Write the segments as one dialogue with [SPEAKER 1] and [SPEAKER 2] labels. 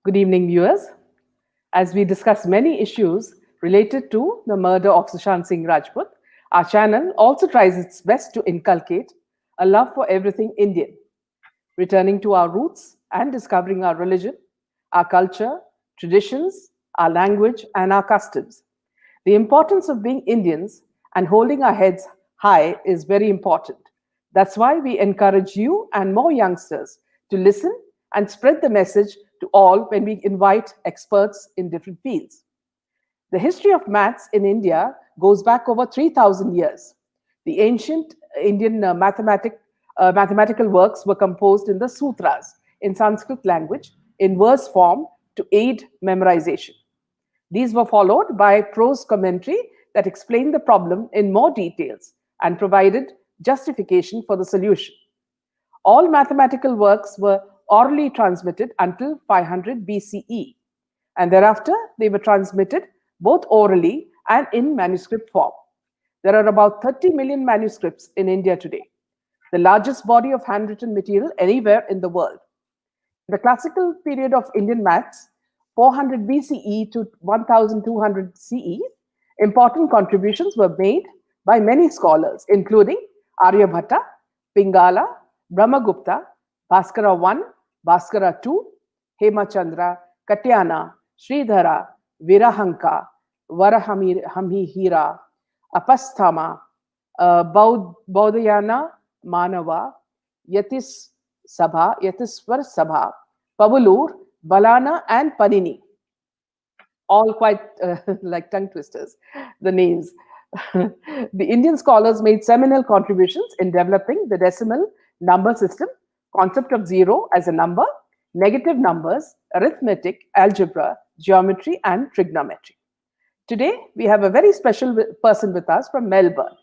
[SPEAKER 1] Good evening, viewers. As we discuss many issues related to the murder of Sushant Singh Rajput, our channel also tries its best to inculcate a love for everything Indian, returning to our roots and discovering our religion, our culture, traditions, our language, and our customs. The importance of being Indians and holding our heads high is very important. That's why we encourage you and more youngsters to listen and spread the message to all when we invite experts in different fields. The history of maths in India goes back over 3,000 years. The ancient Indian mathematical works were composed in the sutras in Sanskrit language in verse form to aid memorization. These were followed by prose commentary that explained the problem in more details and provided justification for the solution. All mathematical works were orally transmitted until 500 BCE, and thereafter they were transmitted both orally and in manuscript form. There are about 30 million manuscripts in India today, the largest body of handwritten material anywhere in the world. In the classical period of Indian maths, 400 BCE to 1200 CE, important contributions were made by many scholars, including Aryabhatta, Pingala, Brahmagupta, Bhaskara I, Bhaskara II, Hemachandra, Katyana, Sridhara, Virahanka, Varahamihira, Apasthama, Baudhayana, Manava, Yatiswar Sabha, Pavulur, Balana, and Panini. All quite like tongue twisters, the names. The Indian scholars made seminal contributions in developing the decimal number system, concept of zero as a number, negative numbers, arithmetic, algebra, geometry, and trigonometry. Today, we have a very special person with us from Melbourne,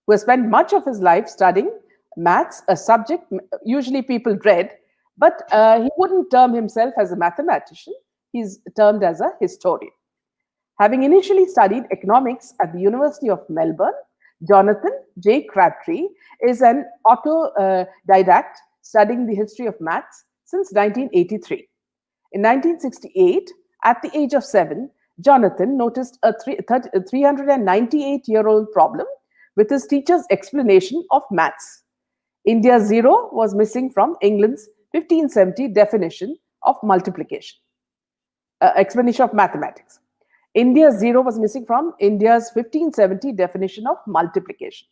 [SPEAKER 1] who has spent much of his life studying maths, a subject usually people dread, but he wouldn't term himself as a mathematician. He's termed as a historian. Having initially studied economics at the University of Melbourne, Jonathan J. Crabtree is an autodidact studying the history of maths since 1983. In 1968, at the age of 7, Jonathan noticed a 398-year-old problem with his teacher's explanation of maths. India's zero was missing from England's 1570 definition of multiplication, explanation of mathematics. India's zero was missing from India's 1570 definition of multiplication.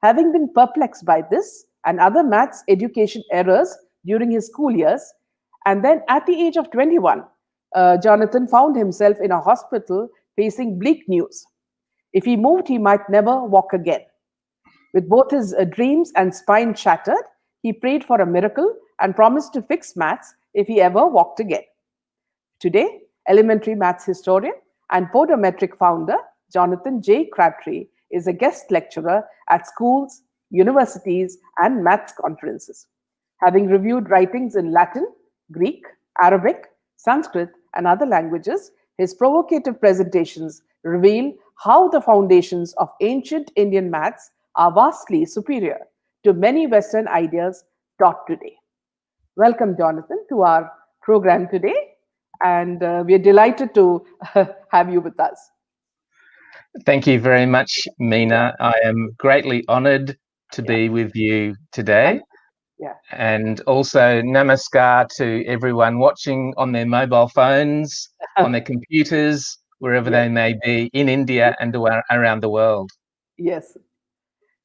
[SPEAKER 1] Having been perplexed by this and other maths education errors during his school years, and then at the age of 21, Jonathan found himself in a hospital facing bleak news. If he moved, he might never walk again. With both his dreams and spine shattered, he prayed for a miracle and promised to fix maths if he ever walked again. Today, elementary maths historian and Podometric founder Jonathan J. Crabtree is a guest lecturer at schools, universities, and maths conferences. Having reviewed writings in Latin, Greek, Arabic, Sanskrit, and other languages, his provocative presentations reveal how the foundations of ancient Indian maths are vastly superior to many Western ideas taught today. Welcome, Jonathan, to our program today, and we are delighted to have you with us.
[SPEAKER 2] Thank you very much, Meena. I am greatly honored to be with you today. And also namaskar to everyone watching on their mobile phones, on their computers, wherever they may be in India and around the world.
[SPEAKER 1] Yes.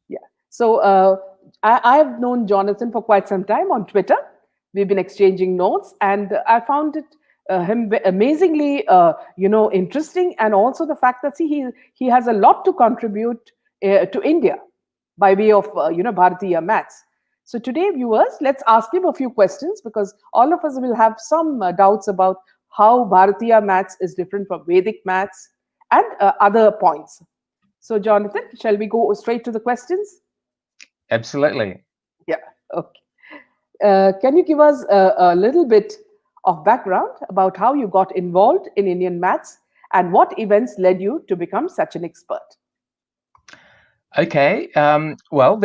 [SPEAKER 1] Yeah. So I've known Jonathan for quite some time on Twitter. We've been exchanging notes, and I found it him amazingly, interesting, and also the fact that he has a lot to contribute to India by way of Bharatiya Maths. So today, viewers, let's ask him a few questions, because all of us will have some doubts about how Bharatiya Maths is different from Vedic Maths and other points. So Jonathan, shall we go straight to the questions?
[SPEAKER 2] Absolutely.
[SPEAKER 1] Yeah. Okay. Can you give us a little bit of background about how you got involved in Indian maths and what events led you to become such an expert?
[SPEAKER 2] Okay. Well,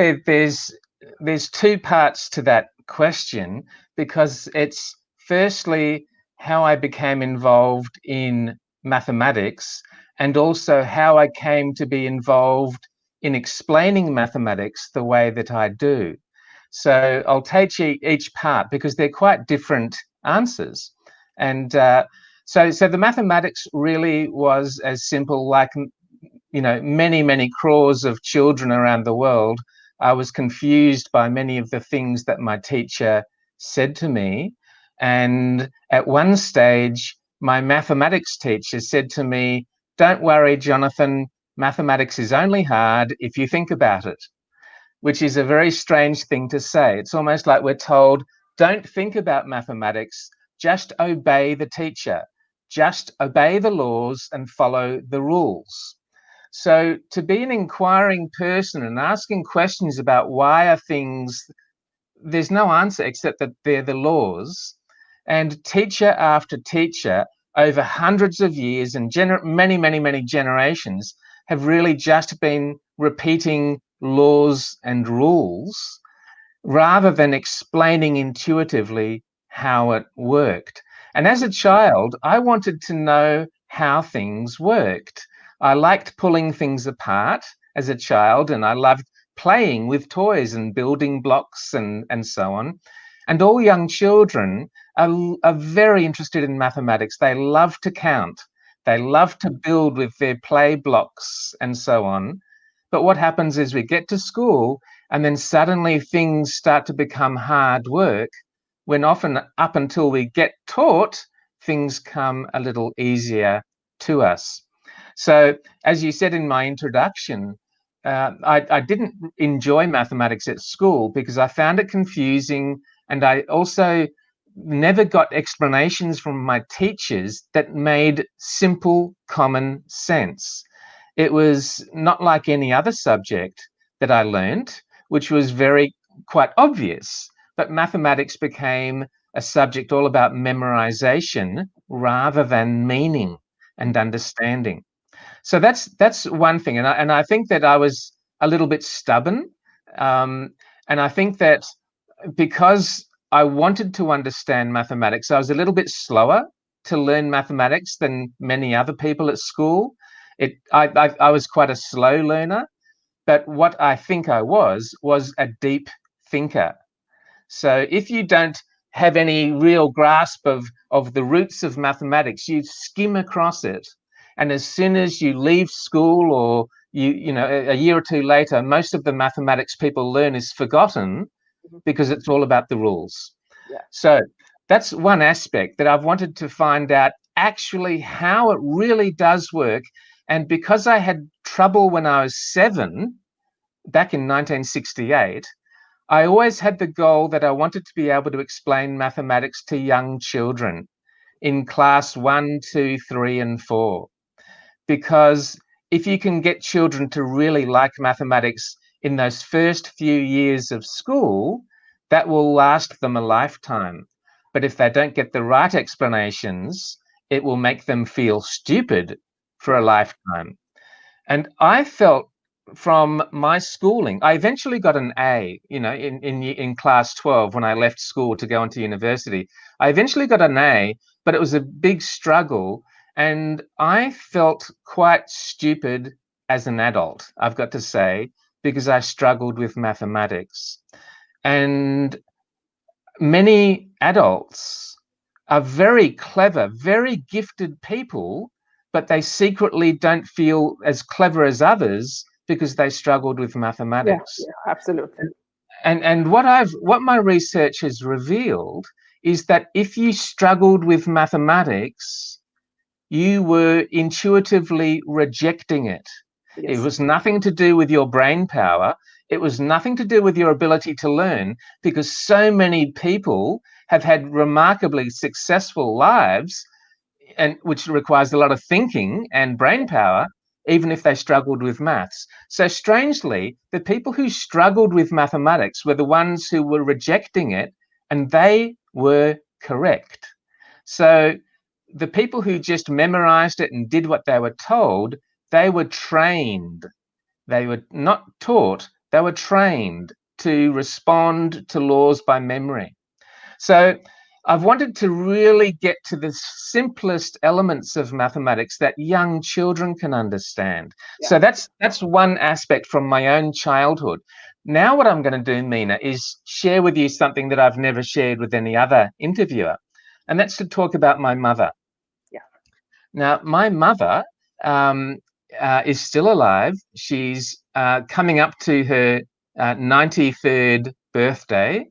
[SPEAKER 2] there's two parts to that question, because it's firstly how I became involved in mathematics, and also how I came to be involved in explaining mathematics the way that I do. So I'll take each part because they're quite different answers. And so the mathematics really was as simple, like, many crores of children around the world. I was confused by many of the things that my teacher said to me. And at one stage, my mathematics teacher said to me, "Don't worry, Jonathan, mathematics is only hard if you think about it," which is a very strange thing to say. It's almost like we're told, don't think about mathematics, just obey the teacher, just obey the laws and follow the rules. So to be an inquiring person and asking questions about why are things, there's no answer except that they're the laws. And teacher after teacher over hundreds of years and many generations have really just been repeating laws and rules rather than explaining intuitively how it worked. And as a child, I wanted to know how things worked. I liked pulling things apart as a child, and I loved playing with toys and building blocks and so on. And all young children are very interested in mathematics. They love to count. They love to build with their play blocks and so on. But what happens is we get to school and then suddenly things start to become hard work, when often up until we get taught, things come a little easier to us. So as you said in my introduction, I didn't enjoy mathematics at school because I found it confusing, and I also never got explanations from my teachers that made simple common sense. It was not like any other subject that I learnt, which was quite obvious, but mathematics became a subject all about memorization rather than meaning and understanding. So that's one thing, and I think that I was a little bit stubborn, and I think that because I wanted to understand mathematics, I was a little bit slower to learn mathematics than many other people at school. I was quite a slow learner, but what I think I was a deep thinker. So if you don't have any real grasp of the roots of mathematics, you skim across it. And as soon as you leave school, or a year or two later, most of the mathematics people learn is forgotten because it's all about the rules.
[SPEAKER 1] Yeah.
[SPEAKER 2] So that's one aspect that I've wanted to find out actually how it really does work. And because I had trouble when I was 7, back in 1968, I always had the goal that I wanted to be able to explain mathematics to young children in class 1, 2, 3, and 4. Because if you can get children to really like mathematics in those first few years of school, that will last them a lifetime. But if they don't get the right explanations, it will make them feel stupid for a lifetime. And I felt from my schooling, I eventually got an A, in class 12 when I left school to go into university. I eventually got an A, but it was a big struggle. And I felt quite stupid as an adult, I've got to say, because I struggled with mathematics. And many adults are very clever, very gifted people, but they secretly don't feel as clever as others because they struggled with mathematics.
[SPEAKER 1] Yeah, absolutely.
[SPEAKER 2] And what my research has revealed is that if you struggled with mathematics, you were intuitively rejecting it. It
[SPEAKER 1] Yes.
[SPEAKER 2] was nothing to do with your brain power. It was nothing to do with your ability to learn, because so many people have had remarkably successful lives, and which requires a lot of thinking and brain power, even if they struggled with maths. So strangely, the people who struggled with mathematics were the ones who were rejecting it, and they were correct. So the people who just memorized it and did what they were told, they were trained. They were not taught, they were trained to respond to laws by memory. So I've wanted to really get to the simplest elements of mathematics that young children can understand.
[SPEAKER 1] Yeah.
[SPEAKER 2] So that's one aspect from my own childhood. Now what I'm going to do, Meena, is share with you something that I've never shared with any other interviewer, and that's to talk about my mother.
[SPEAKER 1] Yeah.
[SPEAKER 2] Now, my mother is still alive. She's coming up to her 93rd birthday,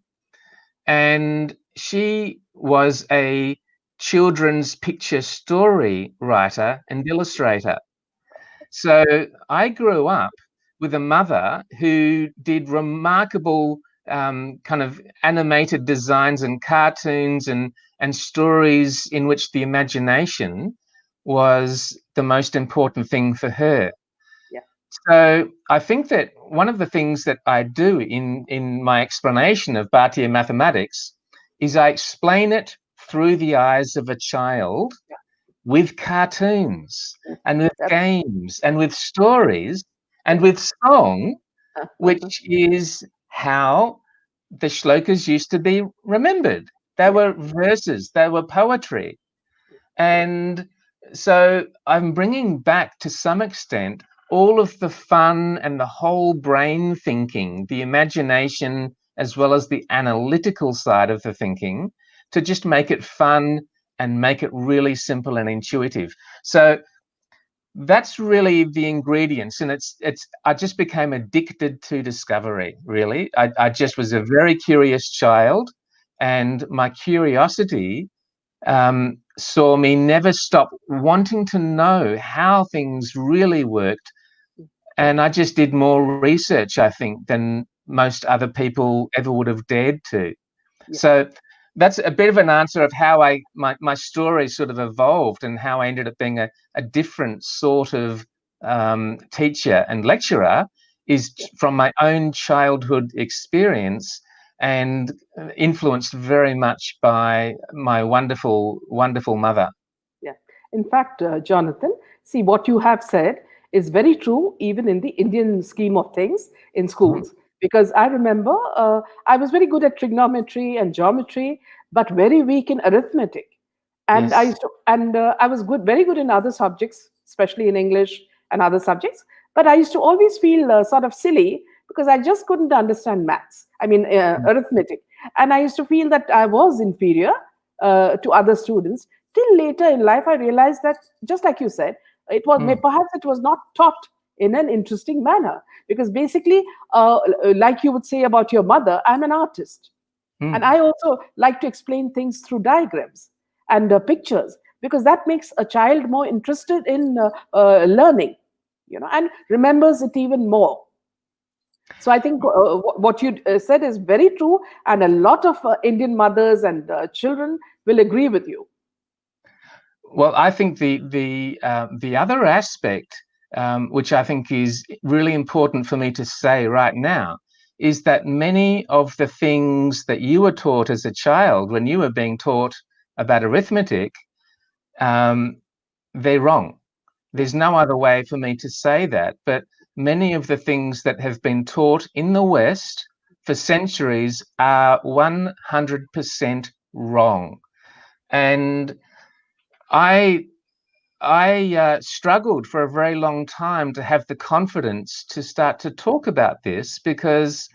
[SPEAKER 2] and she was a children's picture story writer and illustrator. So I grew up with a mother who did remarkable kind of animated designs and cartoons and stories in which the imagination was the most important thing for her.
[SPEAKER 1] Yeah.
[SPEAKER 2] So I think that one of the things that I do in my explanation of Bharatiya mathematics is I explain it through the eyes of a child with cartoons and with games and with stories and with song, which is how the shlokas used to be remembered. They were verses, they were poetry. And so I'm bringing back to some extent all of the fun and the whole brain thinking, the imagination, as well as the analytical side of the thinking, to just make it fun and make it really simple and intuitive. So that's really the ingredients, and it's I just became addicted to discovery. Really, I just was a very curious child, and my curiosity saw me never stop wanting to know how things really worked. And I just did more research, I think, than most other people ever would have dared to.
[SPEAKER 1] Yeah.
[SPEAKER 2] So that's a bit of an answer of how my story sort of evolved and how I ended up being a different sort of teacher and lecturer is from my own childhood experience and influenced very much by my wonderful, wonderful mother.
[SPEAKER 1] Yeah. In fact, Jonathan, see what you have said is very true even in the Indian scheme of things in schools. Because I remember I was very good at trigonometry and geometry, but very weak in arithmetic. And I
[SPEAKER 2] Yes.
[SPEAKER 1] used to, and I was good, very good in other subjects, especially in English and other subjects. But I used to always feel sort of silly because I just couldn't understand maths. I mean, arithmetic, and I used to feel that I was inferior to other students. Till later in life, I realized that, just like you said, it was perhaps it was not taught in an interesting manner because basically, like you would say about your mother, I'm an artist, and I also like to explain things through diagrams and pictures because that makes a child more interested in learning, and remembers it even more. So I think what you said is very true, and a lot of Indian mothers and children will agree with you.
[SPEAKER 2] Well, I think the other aspect, which I think is really important for me to say right now, is that many of the things that you were taught as a child when you were being taught about arithmetic, they're wrong. There's no other way for me to say that, but many of the things that have been taught in the West for centuries are 100% wrong. And I struggled for a very long time to have the confidence to start to talk about this because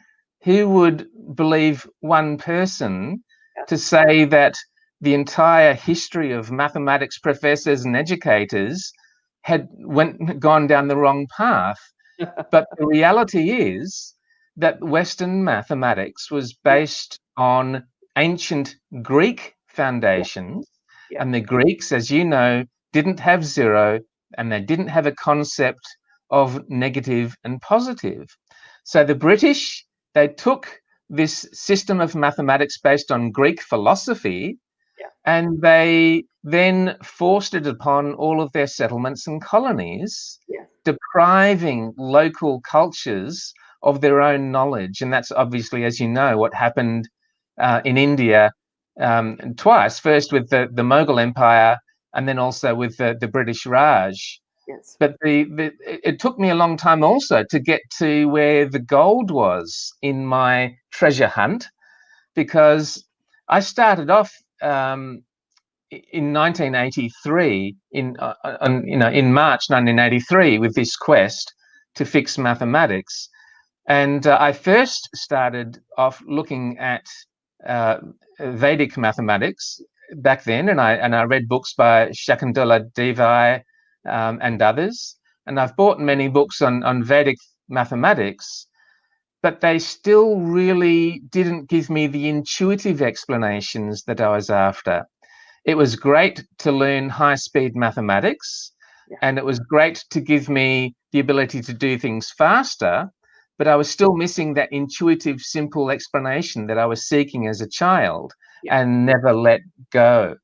[SPEAKER 2] who would believe one person to say that the entire history of mathematics professors and educators had gone down the wrong path? But the reality is that Western mathematics was based on ancient Greek foundations, and the Greeks, as you know, didn't have zero, and they didn't have a concept of negative and positive. So the British, they took this system of mathematics based on Greek philosophy, and they then forced it upon all of their settlements and colonies, depriving local cultures of their own knowledge. And that's obviously, as you know, what happened in India twice, first with the Mughal Empire and then also with the British Raj.
[SPEAKER 1] Yes.
[SPEAKER 2] But it took me a long time also to get to where the gold was in my treasure hunt, because I started off in 1983, in March 1983, with this quest to fix mathematics. And I first started off looking at Vedic mathematics back then, and I read books by Shakuntala Devi and others. And I've bought many books on Vedic mathematics, but they still really didn't give me the intuitive explanations that I was after. It was great to learn high-speed mathematics, and it was great to give me the ability to do things faster, but I was still missing that intuitive, simple explanation that I was seeking as a child and never let go.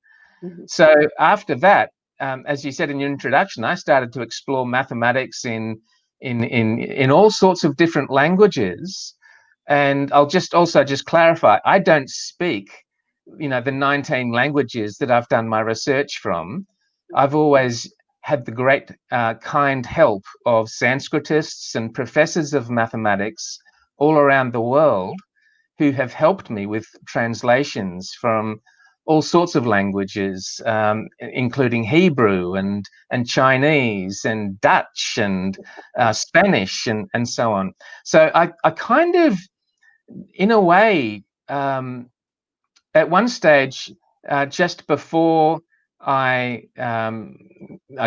[SPEAKER 2] So after that, as you said in your introduction, I started to explore mathematics in all sorts of different languages. And I'll just clarify, I don't speak, the 19 languages that I've done my research from. I've always had the great kind help of Sanskritists and professors of mathematics all around the world who have helped me with translations from all sorts of languages, including Hebrew and Chinese and Dutch and Spanish and so on. So I kind of, in a way, at one stage, just before I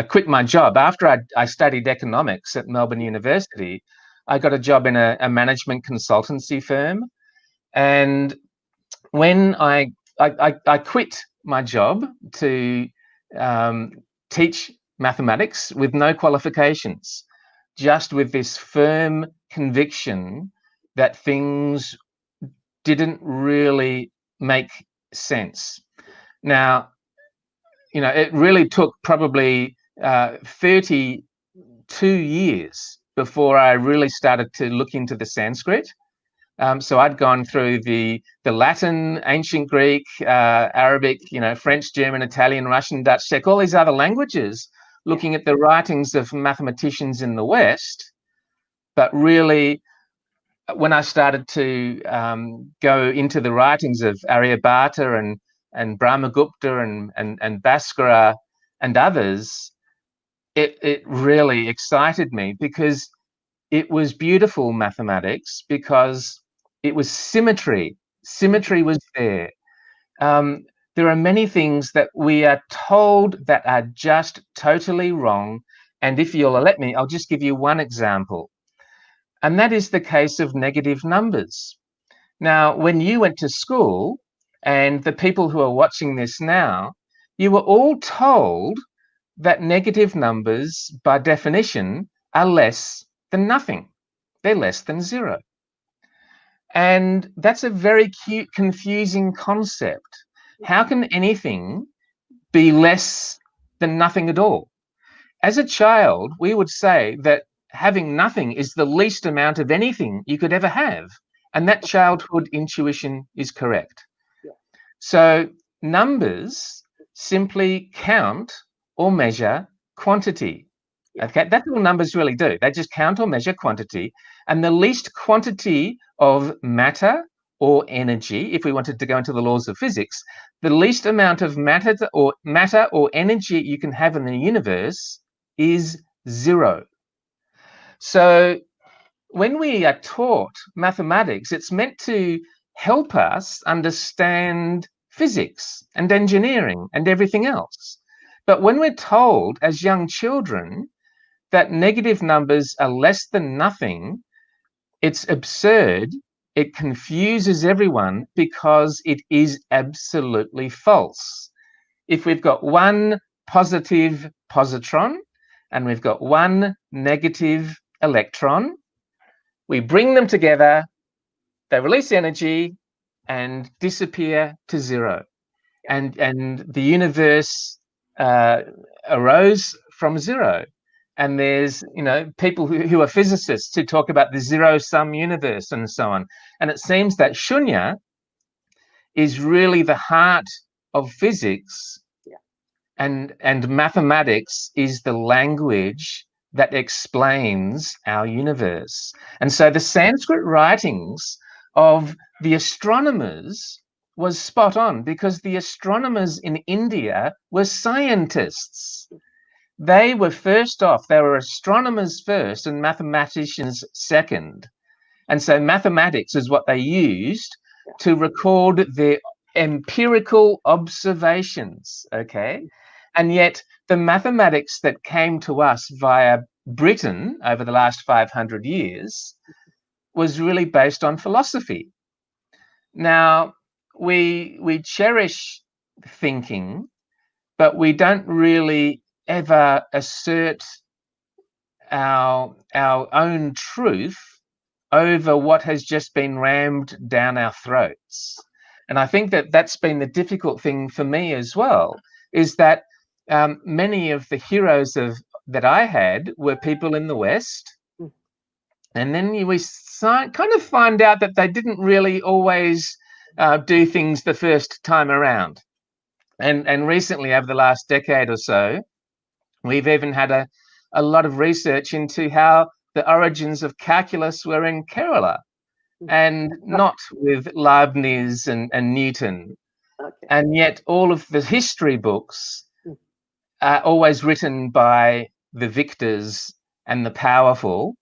[SPEAKER 2] quit my job, after I studied economics at Melbourne University, I got a job in a management consultancy firm. And when I quit my job to teach mathematics with no qualifications, just with this firm conviction that things didn't really make sense. Now, it really took probably 32 years before I really started to look into the Sanskrit. So I'd gone through the Latin, ancient Greek, Arabic, French, German, Italian, Russian, Dutch, Czech, all these other languages, looking at the writings of mathematicians in the West. But really, when I started to go into the writings of Aryabhata and Brahmagupta and Bhaskara and others, it really excited me, because it was beautiful mathematics, because it was symmetry. Symmetry was there. There are many things that we are told that are just totally wrong. And if you'll let me, I'll just give you one example. And that is the case of negative numbers. Now, when you went to school, and the people who are watching this now, you were all told that negative numbers, by definition, are less than nothing. They're less than zero. And that's a very confusing concept. How can anything be less than nothing at all? As a child, we would say that having nothing is the least amount of anything you could ever have. And that childhood intuition is correct. So numbers simply count or measure quantity. Okay, that's all numbers really do. They just count or measure quantity. And the least quantity of matter or energy, if we wanted to go into the laws of physics, the least amount of matter or energy you can have in the universe is zero. So when we are taught mathematics, it's meant to help us understand physics and engineering and everything else. But when we're told as young children that negative numbers are less than nothing, it's absurd. It confuses everyone, because it is absolutely false. If we've got one positive positron and we've got one negative electron, we bring them together, they release energy and disappear to zero. And the universe arose from zero. And there's, people who are physicists who talk about the zero-sum universe and so on. And it seems that shunya is really the heart of physics, and mathematics is the language that explains our universe. And so the Sanskrit writings of the astronomers was spot on, because the astronomers in India were scientists. They were they were astronomers first and mathematicians second. And so mathematics is what they used to record their empirical observations, okay? And yet the mathematics that came to us via Britain over the last 500 years was really based on philosophy. Now, we cherish thinking, but we don't really ever assert our own truth over what has just been rammed down our throats. And I think that that's been the difficult thing for me as well, is that many of the heroes that I had were people in the West. And then we kind of find out that they didn't really always do things the first time around. And recently, over the last decade or so, we've even had a lot of research into how the origins of calculus were in Kerala and not with Leibniz and Newton.
[SPEAKER 1] Okay.
[SPEAKER 2] And yet all of the history books are always written by the victors and the powerful,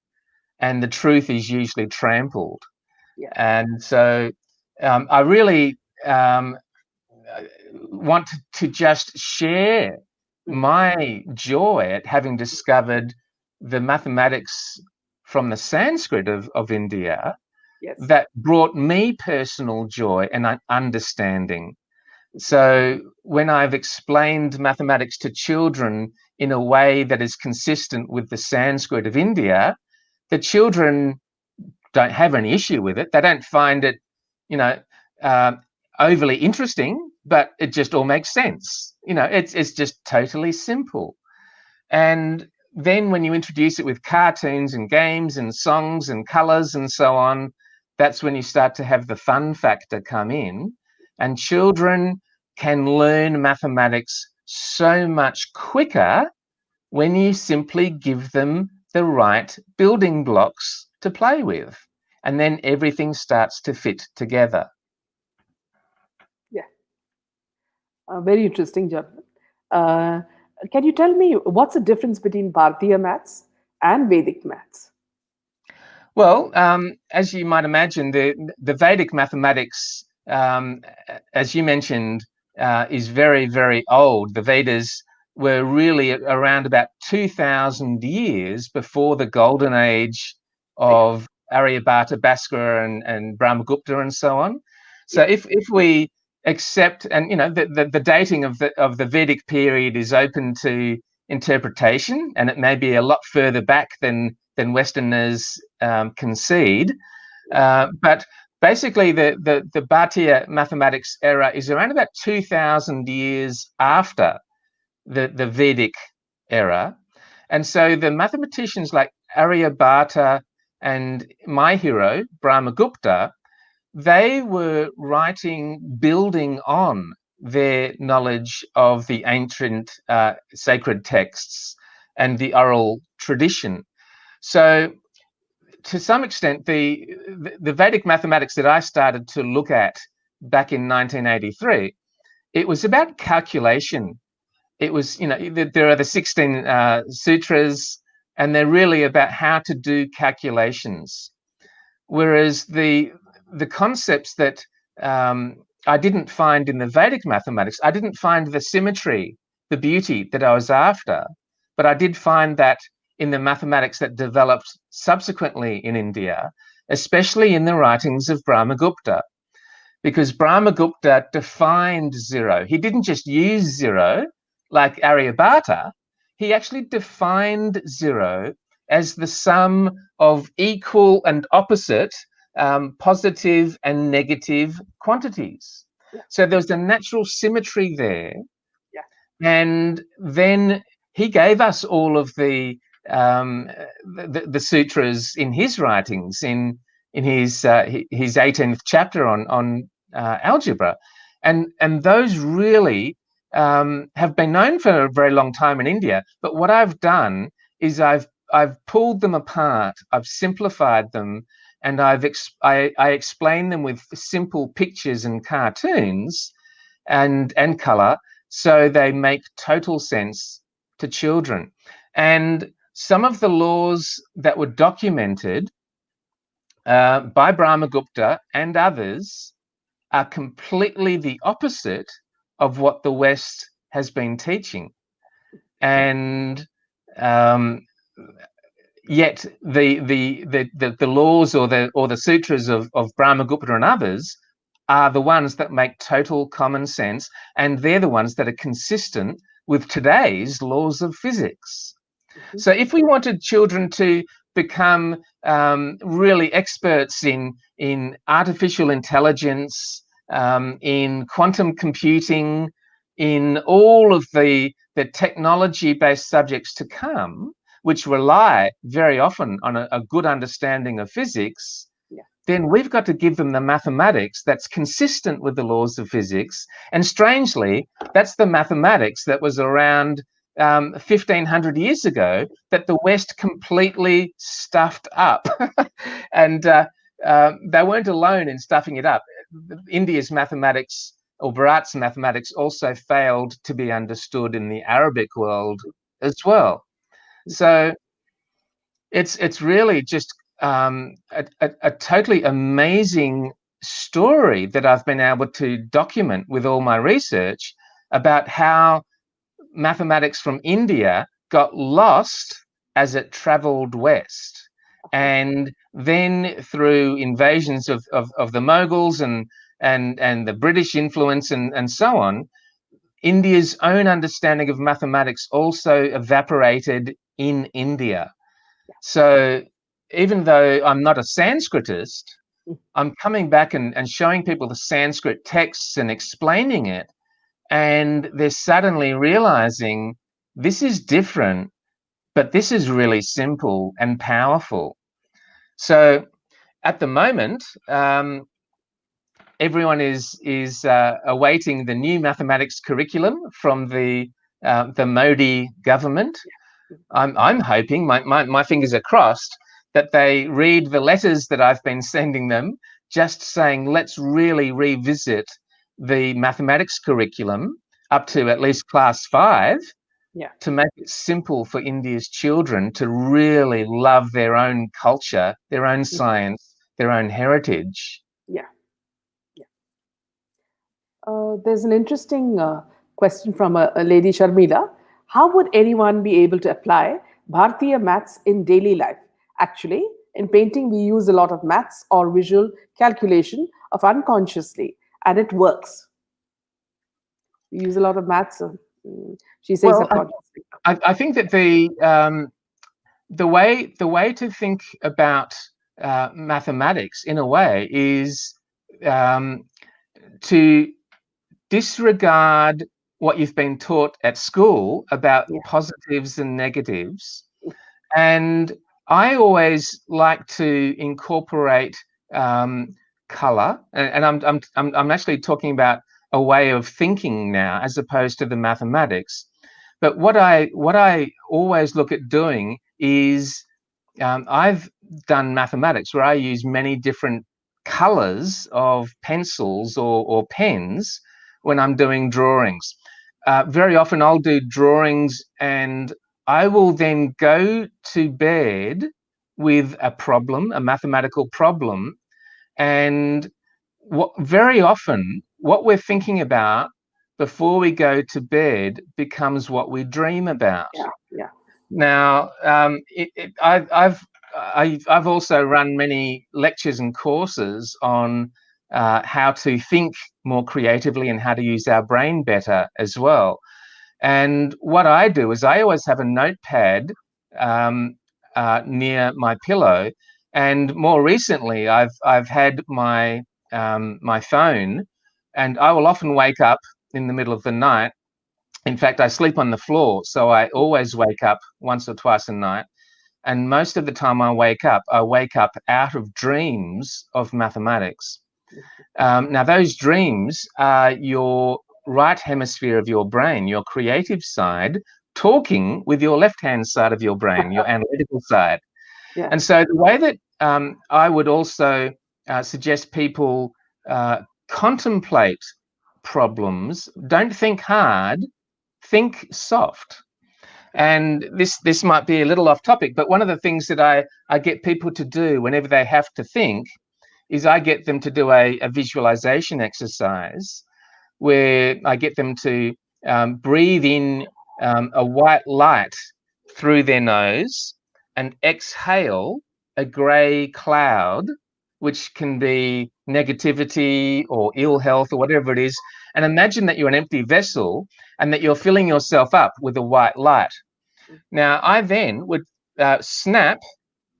[SPEAKER 2] and the truth is usually trampled.
[SPEAKER 1] Yeah.
[SPEAKER 2] And so I really want to just share my joy at having discovered the mathematics from the Sanskrit of India, that brought me personal joy and understanding. So when I've explained mathematics to children in a way that is consistent with the Sanskrit of India, the children don't have any issue with it. They don't find it, overly interesting, but it just all makes sense. It's just totally simple. And then when you introduce it with cartoons and games and songs and colors and so on, that's when you start to have the fun factor come in, and children can learn mathematics so much quicker when you simply give them the right building blocks to play with, and then everything starts to fit together.
[SPEAKER 1] Yeah. Very interesting, Jonathan. Can you tell me what's the difference between Bharatiya maths and Vedic maths?
[SPEAKER 2] Well, as you might imagine, the Vedic mathematics, as you mentioned, is very, very old. The Vedas were really around about 2,000 years before the golden age of Aryabhata, Bhaskara, and Brahmagupta, and so on. So if we accept, and the dating of the Vedic period is open to interpretation, and it may be a lot further back than Westerners concede, but basically the Bharatiya mathematics era is around about 2,000 years after the Vedic era. And so the mathematicians like Aryabhata and my hero Brahmagupta, they were building on their knowledge of the ancient sacred texts and the oral tradition. So to some extent, the Vedic mathematics that I started to look at back in 1983, it was about calculation. It was, there are the 16 sutras, and they're really about how to do calculations. Whereas the concepts that I didn't find in the Vedic mathematics, I didn't find the symmetry, the beauty that I was after, but I did find that in the mathematics that developed subsequently in India, especially in the writings of Brahmagupta, because Brahmagupta defined zero. He didn't just use zero like Aryabhata. He actually defined zero as the sum of equal and opposite positive and negative quantities. So there's a natural symmetry there. And then he gave us all of the sutras in his writings, in his 18th chapter on algebra, and those really have been known for a very long time in India. But what I've done is I've pulled them apart, I've simplified them, and I explain them with simple pictures and cartoons and color, so they make total sense to children. And some of the laws that were documented by Brahmagupta and others are completely the opposite of what the West has been teaching. And yet the laws or the sutras of Brahmagupta and others are the ones that make total common sense, and they're the ones that are consistent with today's laws of physics. So if we wanted children to become really experts in artificial intelligence, in quantum computing, in all of the technology-based subjects to come, which rely very often on a good understanding of physics, then we've got to give them the mathematics that's consistent with the laws of physics. And strangely, that's the mathematics that was around 1,500 years ago that the West completely stuffed up. And they weren't alone in stuffing it up. India's mathematics, or Bharat's mathematics, also failed to be understood in the Arabic world as well. So it's really just a totally amazing story that I've been able to document with all my research about how mathematics from India got lost as it traveled west. And then through invasions of the Mughals and the British influence and so on, India's own understanding of mathematics also evaporated in India. So even though I'm not a Sanskritist, I'm coming back and showing people the Sanskrit texts and explaining it, and they're suddenly realizing this is different, but this is really simple and powerful. So at the moment, everyone is awaiting the new mathematics curriculum from the Modi government. I'm hoping, my fingers are crossed, that they read the letters that I've been sending them, just saying, let's really revisit the mathematics curriculum up to at least class 5, to make it simple for India's children to really love their own culture, their own science, their own heritage.
[SPEAKER 1] There's an interesting question from a lady, Sharmila. How would anyone be able to apply Bharatiya maths in daily life? Actually, in painting, we use a lot of maths or visual calculation of unconsciously, and it works. We use a lot of maths. She says subconsciously.
[SPEAKER 2] I think that the way to think about mathematics, in a way, is to disregard what you've been taught at school about positives and negatives. And I always like to incorporate color, and I'm actually talking about a way of thinking now as opposed to the mathematics. But what I always look at doing is I've done mathematics where I use many different colors of pencils or pens when I'm doing drawings. Very often I'll do drawings and I will then go to bed with a problem, a mathematical problem, and very often what we're thinking about before we go to bed becomes what we dream about. Now, I've also run many lectures and courses on how to think more creatively and how to use our brain better as well. And what I do is I always have a notepad near my pillow, and more recently I've had my my phone, and I will often wake up in the middle of the night. In fact, I sleep on the floor, so I always wake up once or twice a night. And most of the time I wake up out of dreams of mathematics. Now, those dreams are your right hemisphere of your brain, your creative side, talking with your left-hand side of your brain, your analytical side. And so the way that I would also suggest people contemplate problems. Don't think hard, think soft. And this might be a little off topic, but one of the things that I get people to do whenever they have to think is I get them to do a visualization exercise where I get them to breathe in a white light through their nose and exhale a grey cloud, which can be negativity or ill health or whatever it is, and imagine that you're an empty vessel and that you're filling yourself up with a white light. Now, I then would snap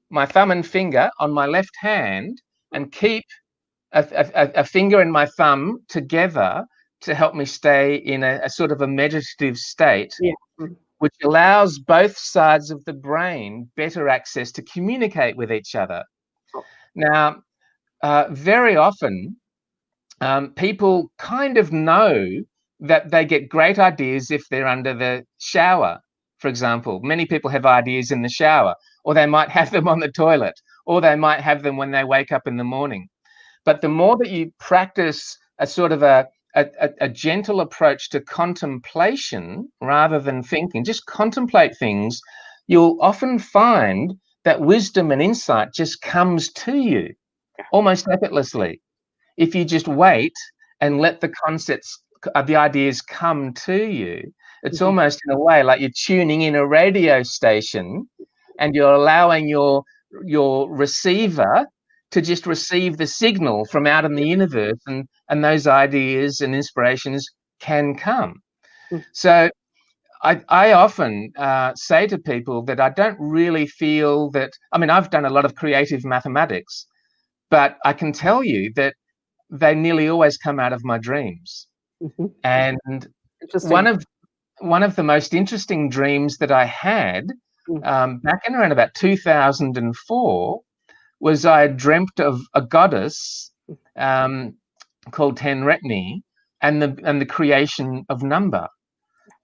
[SPEAKER 2] my thumb and finger on my left hand and keep a finger and my thumb together to help me stay in a sort of a meditative state, which allows both sides of the brain better access to communicate with each other. Now, very often, people kind of know that they get great ideas if they're under the shower, for example. Many people have ideas in the shower, or they might have them on the toilet, or they might have them when they wake up in the morning. But the more that you practice a sort of a gentle approach to contemplation rather than thinking, just contemplate things, you'll often find that wisdom and insight just comes to you almost effortlessly. If you just wait and let the concepts, the ideas come to you, it's almost in a way like you're tuning in a radio station and you're allowing your receiver to just receive the signal from out in the universe, and those ideas and inspirations can come. So I often say to people that I don't really feel that, I mean, I've done a lot of creative mathematics, but I can tell you that they nearly always come out of my dreams. And one of the most interesting dreams that I had back in around about 2004 was I dreamt of a goddess called Tenretni and the creation of number.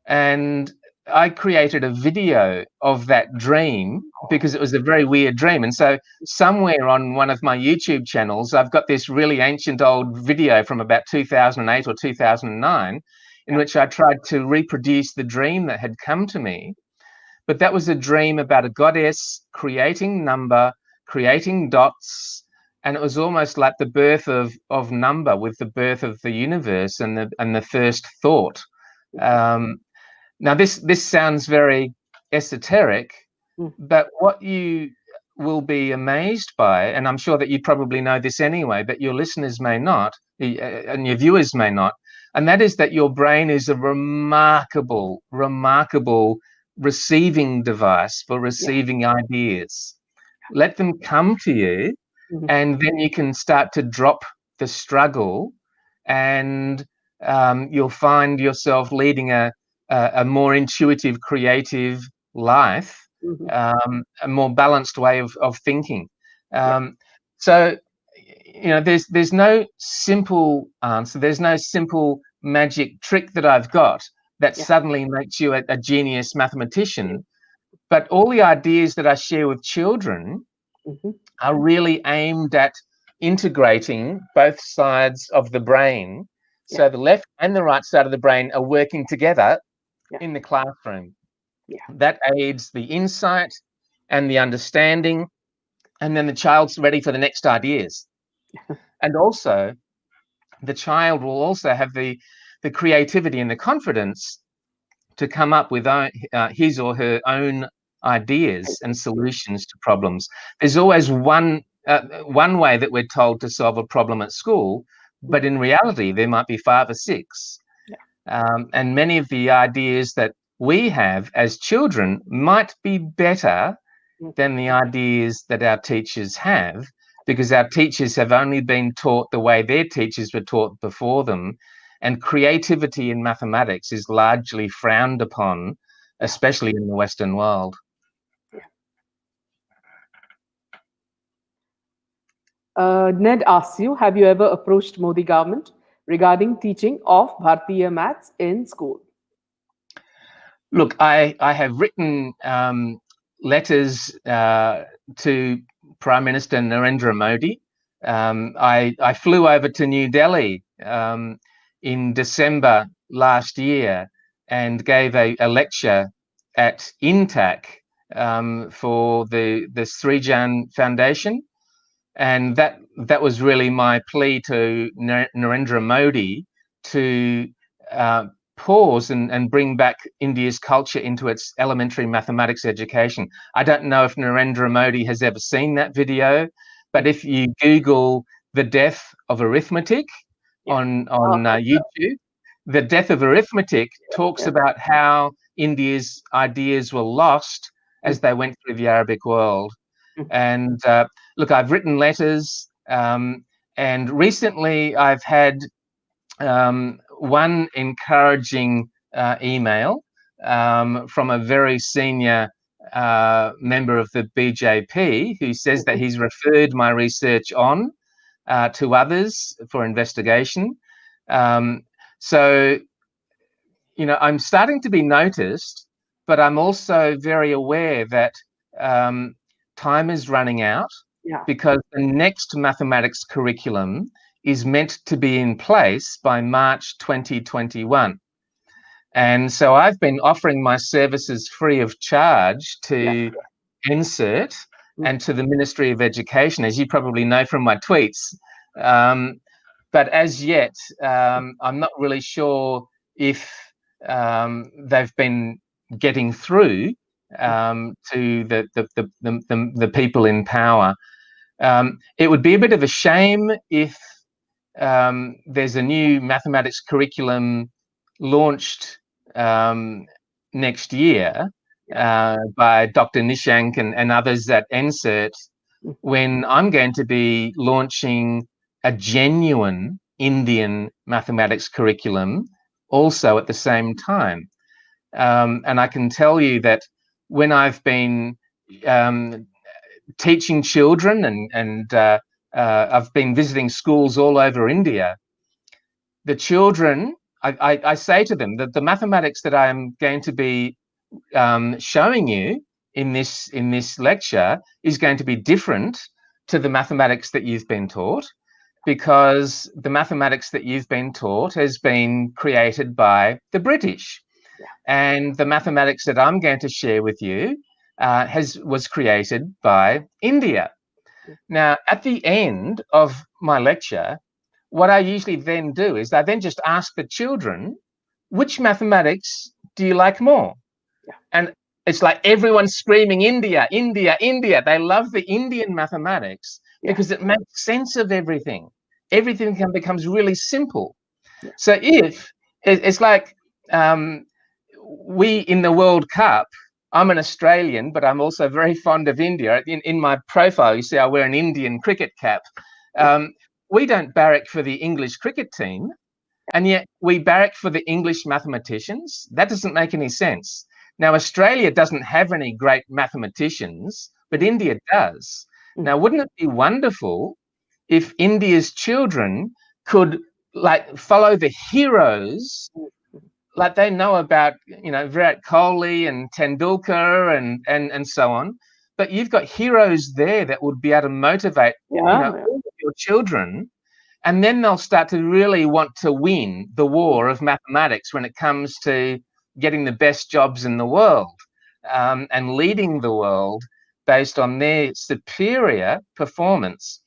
[SPEAKER 2] And I created a video of that dream because it was a very weird dream. And so somewhere on one of my YouTube channels, I've got this really ancient old video from about 2008 or 2009 in which I tried to reproduce the dream that had come to me. But that was a dream about a goddess creating number, creating dots, and it was almost like the birth of number with the birth of the universe and the first thought. Now this sounds very esoteric, but what you will be amazed by, and I'm sure that you probably know this anyway, but your listeners may not, and your viewers may not, and that is that your brain is a remarkable receiving device for receiving ideas. Let them come to you, and then you can start to drop the struggle, and you'll find yourself leading a more intuitive, creative life, a more balanced way of thinking. So, you know, there's no simple answer. There's no simple magic trick that I've got that suddenly makes you a genius mathematician. But all the ideas that I share with children are really aimed at integrating both sides of the brain. So the left and the right side of the brain are working together in the classroom. That aids the insight and the understanding, and then the child's ready for the next ideas. And also, the child will also have the creativity and the confidence to come up with his or her own ideas and solutions to problems. There's always one way that we're told to solve a problem at school, but in reality, there might be 5 or 6. And many of the ideas that we have as children might be better than the ideas that our teachers have, because our teachers have only been taught the way their teachers were taught before them. And creativity in mathematics is largely frowned upon, especially in the Western world.
[SPEAKER 1] Ned asks you, have you ever approached Modi government regarding teaching of Bharatiya Maths in school?
[SPEAKER 2] Look, I have written letters to Prime Minister Narendra Modi. I flew over to New Delhi in December last year and gave a lecture at INTAC for the Srijan Foundation, and that was really my plea to Narendra Modi to pause and bring back India's culture into its elementary mathematics education. I don't know if Narendra Modi has ever seen that video, but if you Google the death of arithmetic on YouTube, the death of arithmetic talks about how India's ideas were lost as they went through the Arabic world. And look, I've written letters, and recently I've had one encouraging email from a very senior member of the BJP who says that he's referred my research on to others for investigation. So, you know, I'm starting to be noticed, but I'm also very aware that time is running out because the next mathematics curriculum is meant to be in place by March 2021. And so I've been offering my services free of charge to NSERT and to the Ministry of Education, as you probably know from my tweets. But as yet, I'm not really sure if they've been getting through to the people in power. It would be a bit of a shame if there's a new mathematics curriculum launched next year by Dr. Nishank and others at NSERT, when I'm going to be launching a genuine Indian mathematics curriculum also at the same time. And I can tell you that when I've been teaching children and I've been visiting schools all over India, the children, I say to them that the mathematics that I am going to be showing you in this lecture is going to be different to the mathematics that you've been taught, because the mathematics that you've been taught has been created by the British. And the mathematics that I'm going to share with you was created by India. Now, at the end of my lecture, what I usually then do is I then just ask the children, which mathematics do you like more? And it's like everyone's screaming India, India, India. They love the Indian mathematics because it makes sense of everything. Everything becomes really simple. So if it's like we in the World Cup, I'm an Australian, but I'm also very fond of India. In my profile, you see I wear an Indian cricket cap. We don't barrack for the English cricket team, and yet we barrack for the English mathematicians. That doesn't make any sense. Now, Australia doesn't have any great mathematicians, but India does. Now, wouldn't it be wonderful if India's children could follow the heroes, like they know about, you know, Virat Kohli and Tendulkar and so on, but you've got heroes there that would be able to motivate all of your children, and then they'll start to really want to win the war of mathematics when it comes to getting the best jobs in the world and leading the world based on their superior performance.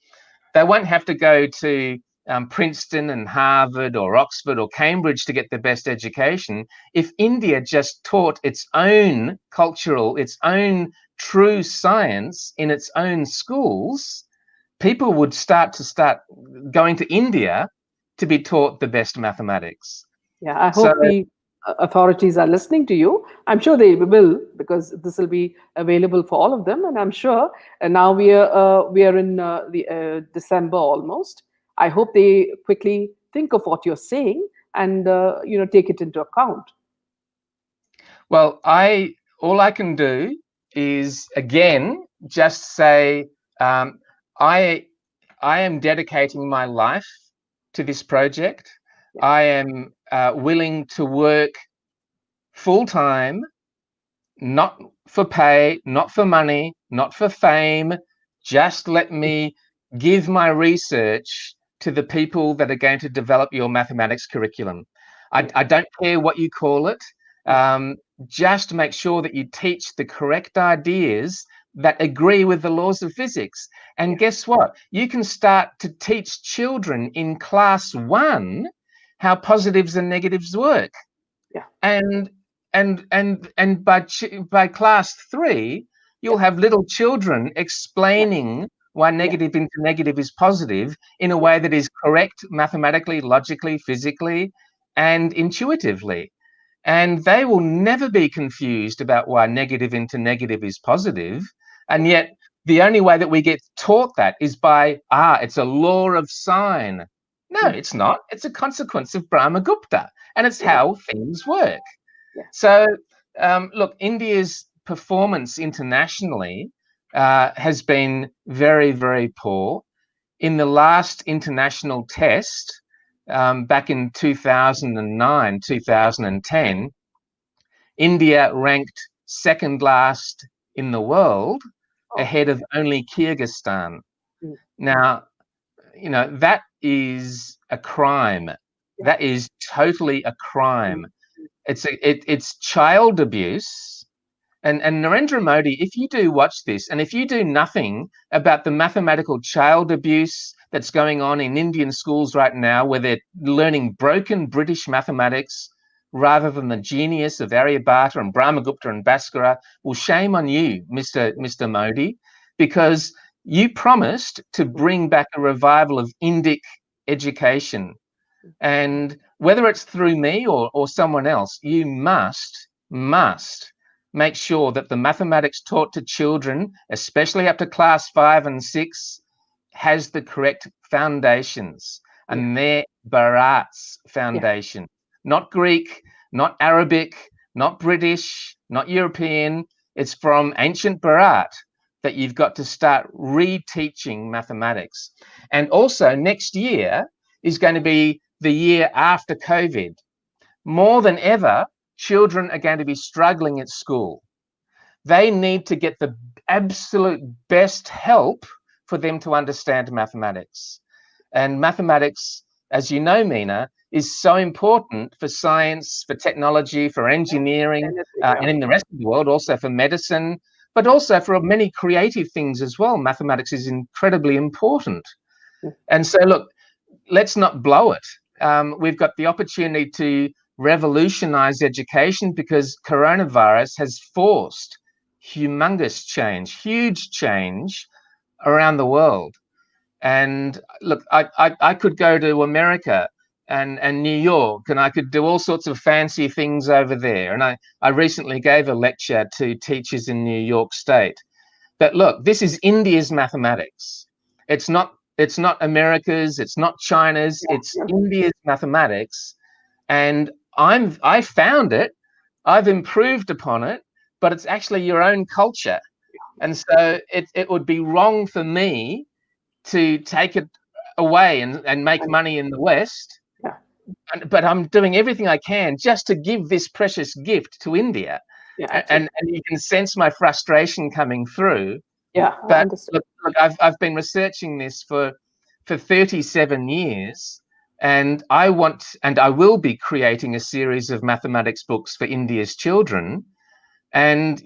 [SPEAKER 2] They won't have to go to Princeton and Harvard or Oxford or Cambridge to get the best education. If India just taught its own its own true science in its own schools, people would start going to India to be taught the best mathematics.
[SPEAKER 1] Yeah, I hope the authorities are listening to you. I'm sure they will, because this will be available for all of them. And I'm sure now we are in the December almost. I hope they quickly think of what you're saying and take it into account.
[SPEAKER 2] Well, all I can do is again just say I am dedicating my life to this project. I am willing to work full-time, not for pay, not for money, not for fame, Just let me give my research to the people that are going to develop your mathematics curriculum. I don't care what you call it. Just make sure that you teach the correct ideas that agree with the laws of physics. And guess what? You can start to teach children in class 1 how positives and negatives work. And by class 3, you'll have little children explaining why negative into negative is positive in a way that is correct mathematically, logically, physically, and intuitively. And they will never be confused about why negative into negative is positive. And yet the only way that we get taught that is by, it's a law of sine. No, it's not. It's a consequence of Brahmagupta, and it's how things work. So, look, India's performance internationally has been very, very poor. In the last international test, back in 2009, 2010, India ranked second last in the world, ahead of only Kyrgyzstan. Now, that is a crime. That is totally a crime. It's child abuse. And Narendra Modi, if you do watch this, and if you do nothing about the mathematical child abuse that's going on in Indian schools right now, where they're learning broken British mathematics rather than the genius of Aryabhata and Brahmagupta and Bhaskara, well, shame on you, Mr. Modi, because you promised to bring back a revival of Indic education. And whether it's through me or someone else, you must make sure that the mathematics taught to children, especially up to class 5 and 6, has the correct foundations. And they're Bharat's foundation. Not Greek, not Arabic, not British, not European. It's from ancient Bharat that you've got to start reteaching mathematics. And also next year is going to be the year after COVID. More than ever, children are going to be struggling at school. They need to get the absolute best help for them to understand mathematics. And mathematics, as you know, Meena, is so important for science, for technology, for engineering, and in the rest of the world, also for medicine, but also for many creative things as well. Mathematics is incredibly important. And so, look, let's not blow it. We've got the opportunity to revolutionize education because coronavirus has forced humongous change, huge change around the world. And look, I could go to America and New York, and I could do all sorts of fancy things over there. And I recently gave a lecture to teachers in New York State. But look, this is India's mathematics. It's not America's, it's not China's, it's India's mathematics. And I found it, I've improved upon it, but it's actually your own culture. And so it would be wrong for me to take it away and make money in the West. But I'm doing everything I can just to give this precious gift to India. And you can sense my frustration coming through. But look, I've been researching this for 37 years, and I will be creating a series of mathematics books for India's children. And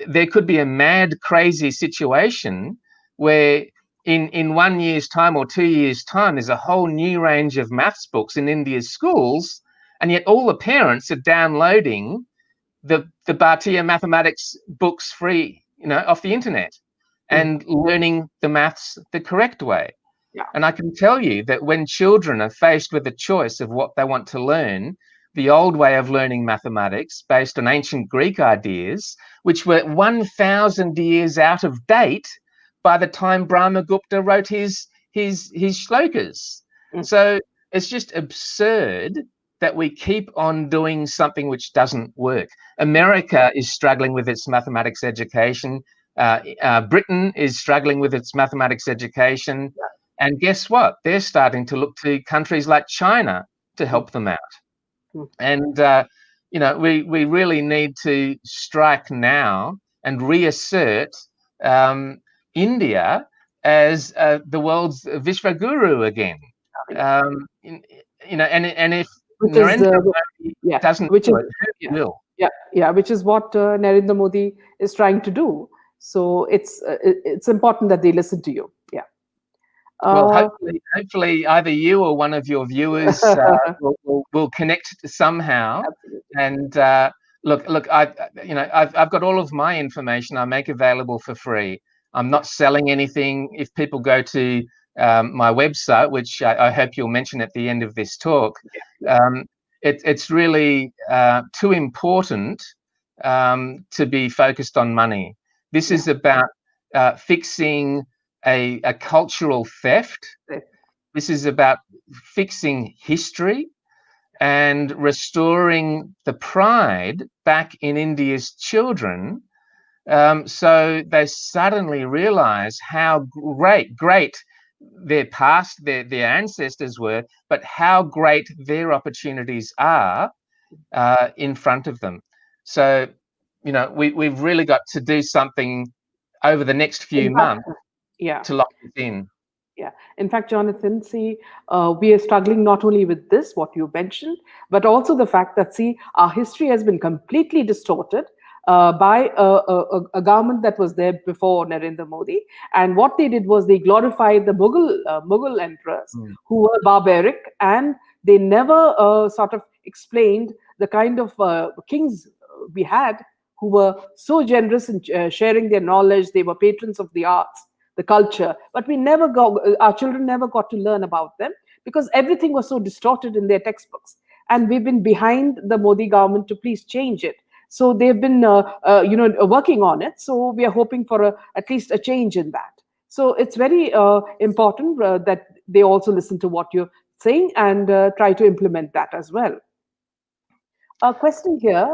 [SPEAKER 2] there could be a mad, crazy situation where in 1 year's time or 2 years' time, there's a whole new range of maths books in India's schools, and yet all the parents are downloading the Bharatiya mathematics books free, off the internet, and learning the maths the correct way. And I can tell you that when children are faced with a choice of what they want to learn, the old way of learning mathematics based on ancient Greek ideas, which were 1,000 years out of date by the time Brahmagupta wrote his shlokas. So it's just absurd that we keep on doing something which doesn't work. America is struggling with its mathematics education. Britain is struggling with its mathematics education. And guess what? They're starting to look to countries like China to help them out. And, we really need to strike now and reassert India as the world's Vishwaguru again. And if
[SPEAKER 1] Which is
[SPEAKER 2] Narendra Modi doesn't
[SPEAKER 1] which is
[SPEAKER 2] do it, who will?
[SPEAKER 1] which is what Narendra Modi is trying to do. So it's important that they listen to you. Yeah.
[SPEAKER 2] Well, hopefully, either you or one of your viewers will connect somehow.
[SPEAKER 1] Absolutely.
[SPEAKER 2] And look, I've got all of my information I make available for free. I'm not selling anything. If people go to my website, which I hope you'll mention at the end of this talk, it's really too important to be focused on money. This is about fixing a cultural theft. This is about fixing history and restoring the pride back in India's children, so they suddenly realize how great their past, their ancestors were, but how great their opportunities are in front of them. So, we've really got to do something over the next few months to lock this in.
[SPEAKER 1] Yeah. In fact, Jonathan, see, we are struggling not only with this, what you mentioned, but also the fact that, see, our history has been completely distorted by a government that was there before Narendra Modi. And what they did was they glorified the Mughal emperors who were barbaric, and they never sort of explained the kind of kings we had who were so generous in sharing their knowledge. They were patrons of the arts, the culture, but our children never got to learn about them because everything was so distorted in their textbooks. And we've been behind the Modi government to please change it. So they've been, working on it. So we are hoping for at least a change in that. So it's very important that they also listen to what you're saying and try to implement that as well. A question here,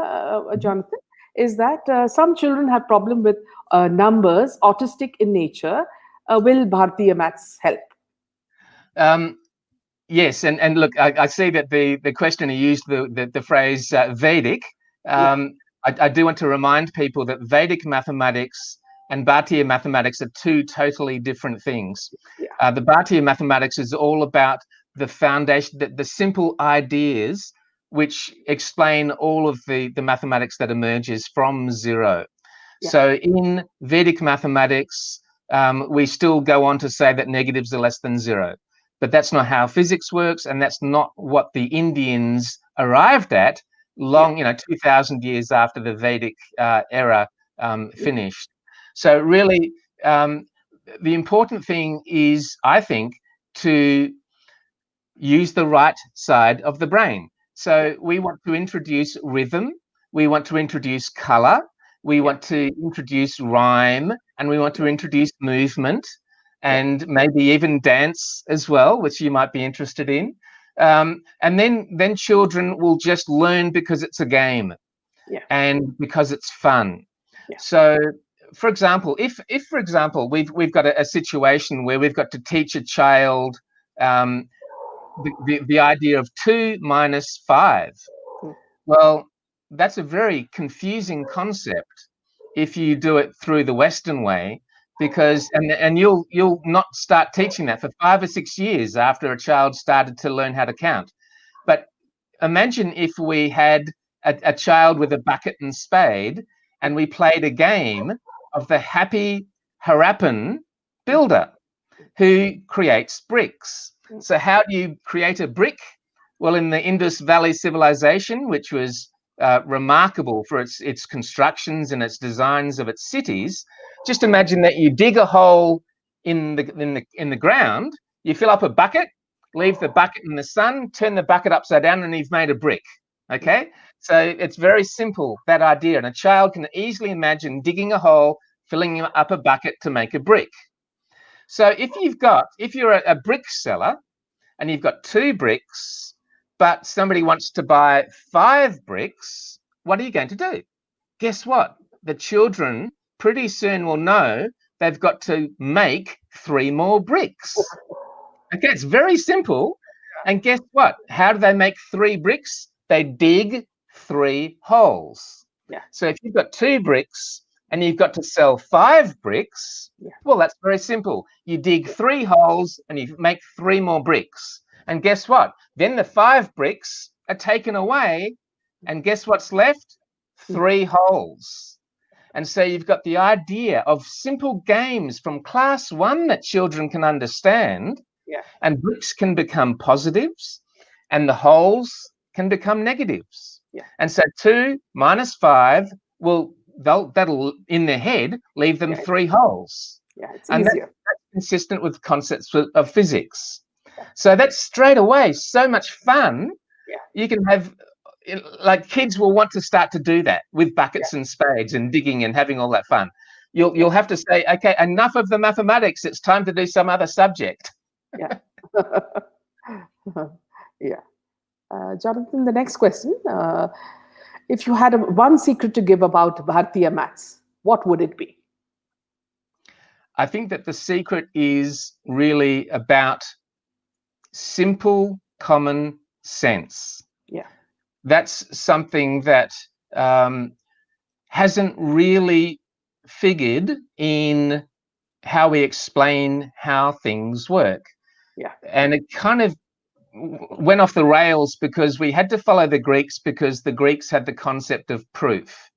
[SPEAKER 1] Jonathan, is that some children have problem with numbers, autistic in nature. Will Bharatiya Maths help?
[SPEAKER 2] Yes, and look, I see that the questioner used the phrase Vedic. I do want to remind people that Vedic mathematics and Bharatiya mathematics are two totally different things. The Bharatiya mathematics is all about the foundation, the simple ideas which explain all of the mathematics that emerges from zero. So in Vedic mathematics, we still go on to say that negatives are less than zero. But that's not how physics works, and that's not what the Indians arrived at 2,000 years after the Vedic era finished. So really, the important thing is, I think, to use the right side of the brain. So we want to introduce rhythm, we want to introduce color, we want to introduce rhyme, and we want to introduce movement, and maybe even dance as well, which you might be interested in. And then children will just learn because it's a game and because it's fun. So, for example, if for example we've got a situation where we've got to teach a child the idea of 2 minus 5, well, that's a very confusing concept if you do it through the Western way, because and you'll not start teaching that for 5 or 6 years after a child started to learn how to count. But imagine if we had a child with a bucket and spade, and we played a game of the happy Harappan builder who creates bricks. So how do you create a brick? Well, in the Indus Valley civilization, which was remarkable for its constructions and its designs of its cities, just imagine that you dig a hole in the ground, you fill up a bucket, leave the bucket in the sun, turn the bucket upside down, and you've made a brick. Okay, so it's very simple, that idea, and a child can easily imagine digging a hole, filling up a bucket to make a brick. So if you're a brick seller and you've got 2 bricks, but somebody wants to buy 5 bricks, what are you going to do? Guess what? The children pretty soon will know they've got to make 3 more bricks. Okay, it's very simple. And guess what? How do they make 3 bricks? They dig 3 holes. So if you've got 2 bricks and you've got to sell 5 bricks, well, that's very simple. You dig 3 holes and you make 3 more bricks. And guess what? Then the 5 bricks are taken away, and guess what's left? 3 holes. And so you've got the idea of simple games from class 1 that children can understand, and bricks can become positives, and the holes can become negatives. And so 2 minus 5 that'll in their head leave them 3 holes.
[SPEAKER 1] It's
[SPEAKER 2] and
[SPEAKER 1] easier.
[SPEAKER 2] that's consistent with concepts of physics. So that's straight away so much fun. You can have, like, kids will want to start to do that with buckets and spades and digging and having all that fun. You'll have to say, okay, enough of the mathematics. It's time to do some other subject.
[SPEAKER 1] Jonathan, the next question. If you had one secret to give about Bharatiya Maths, what would it be?
[SPEAKER 2] I think that the secret is really about simple common sense. That's something that hasn't really figured in how we explain how things work. And it kind of went off the rails because we had to follow the Greeks, because the Greeks had the concept of proof.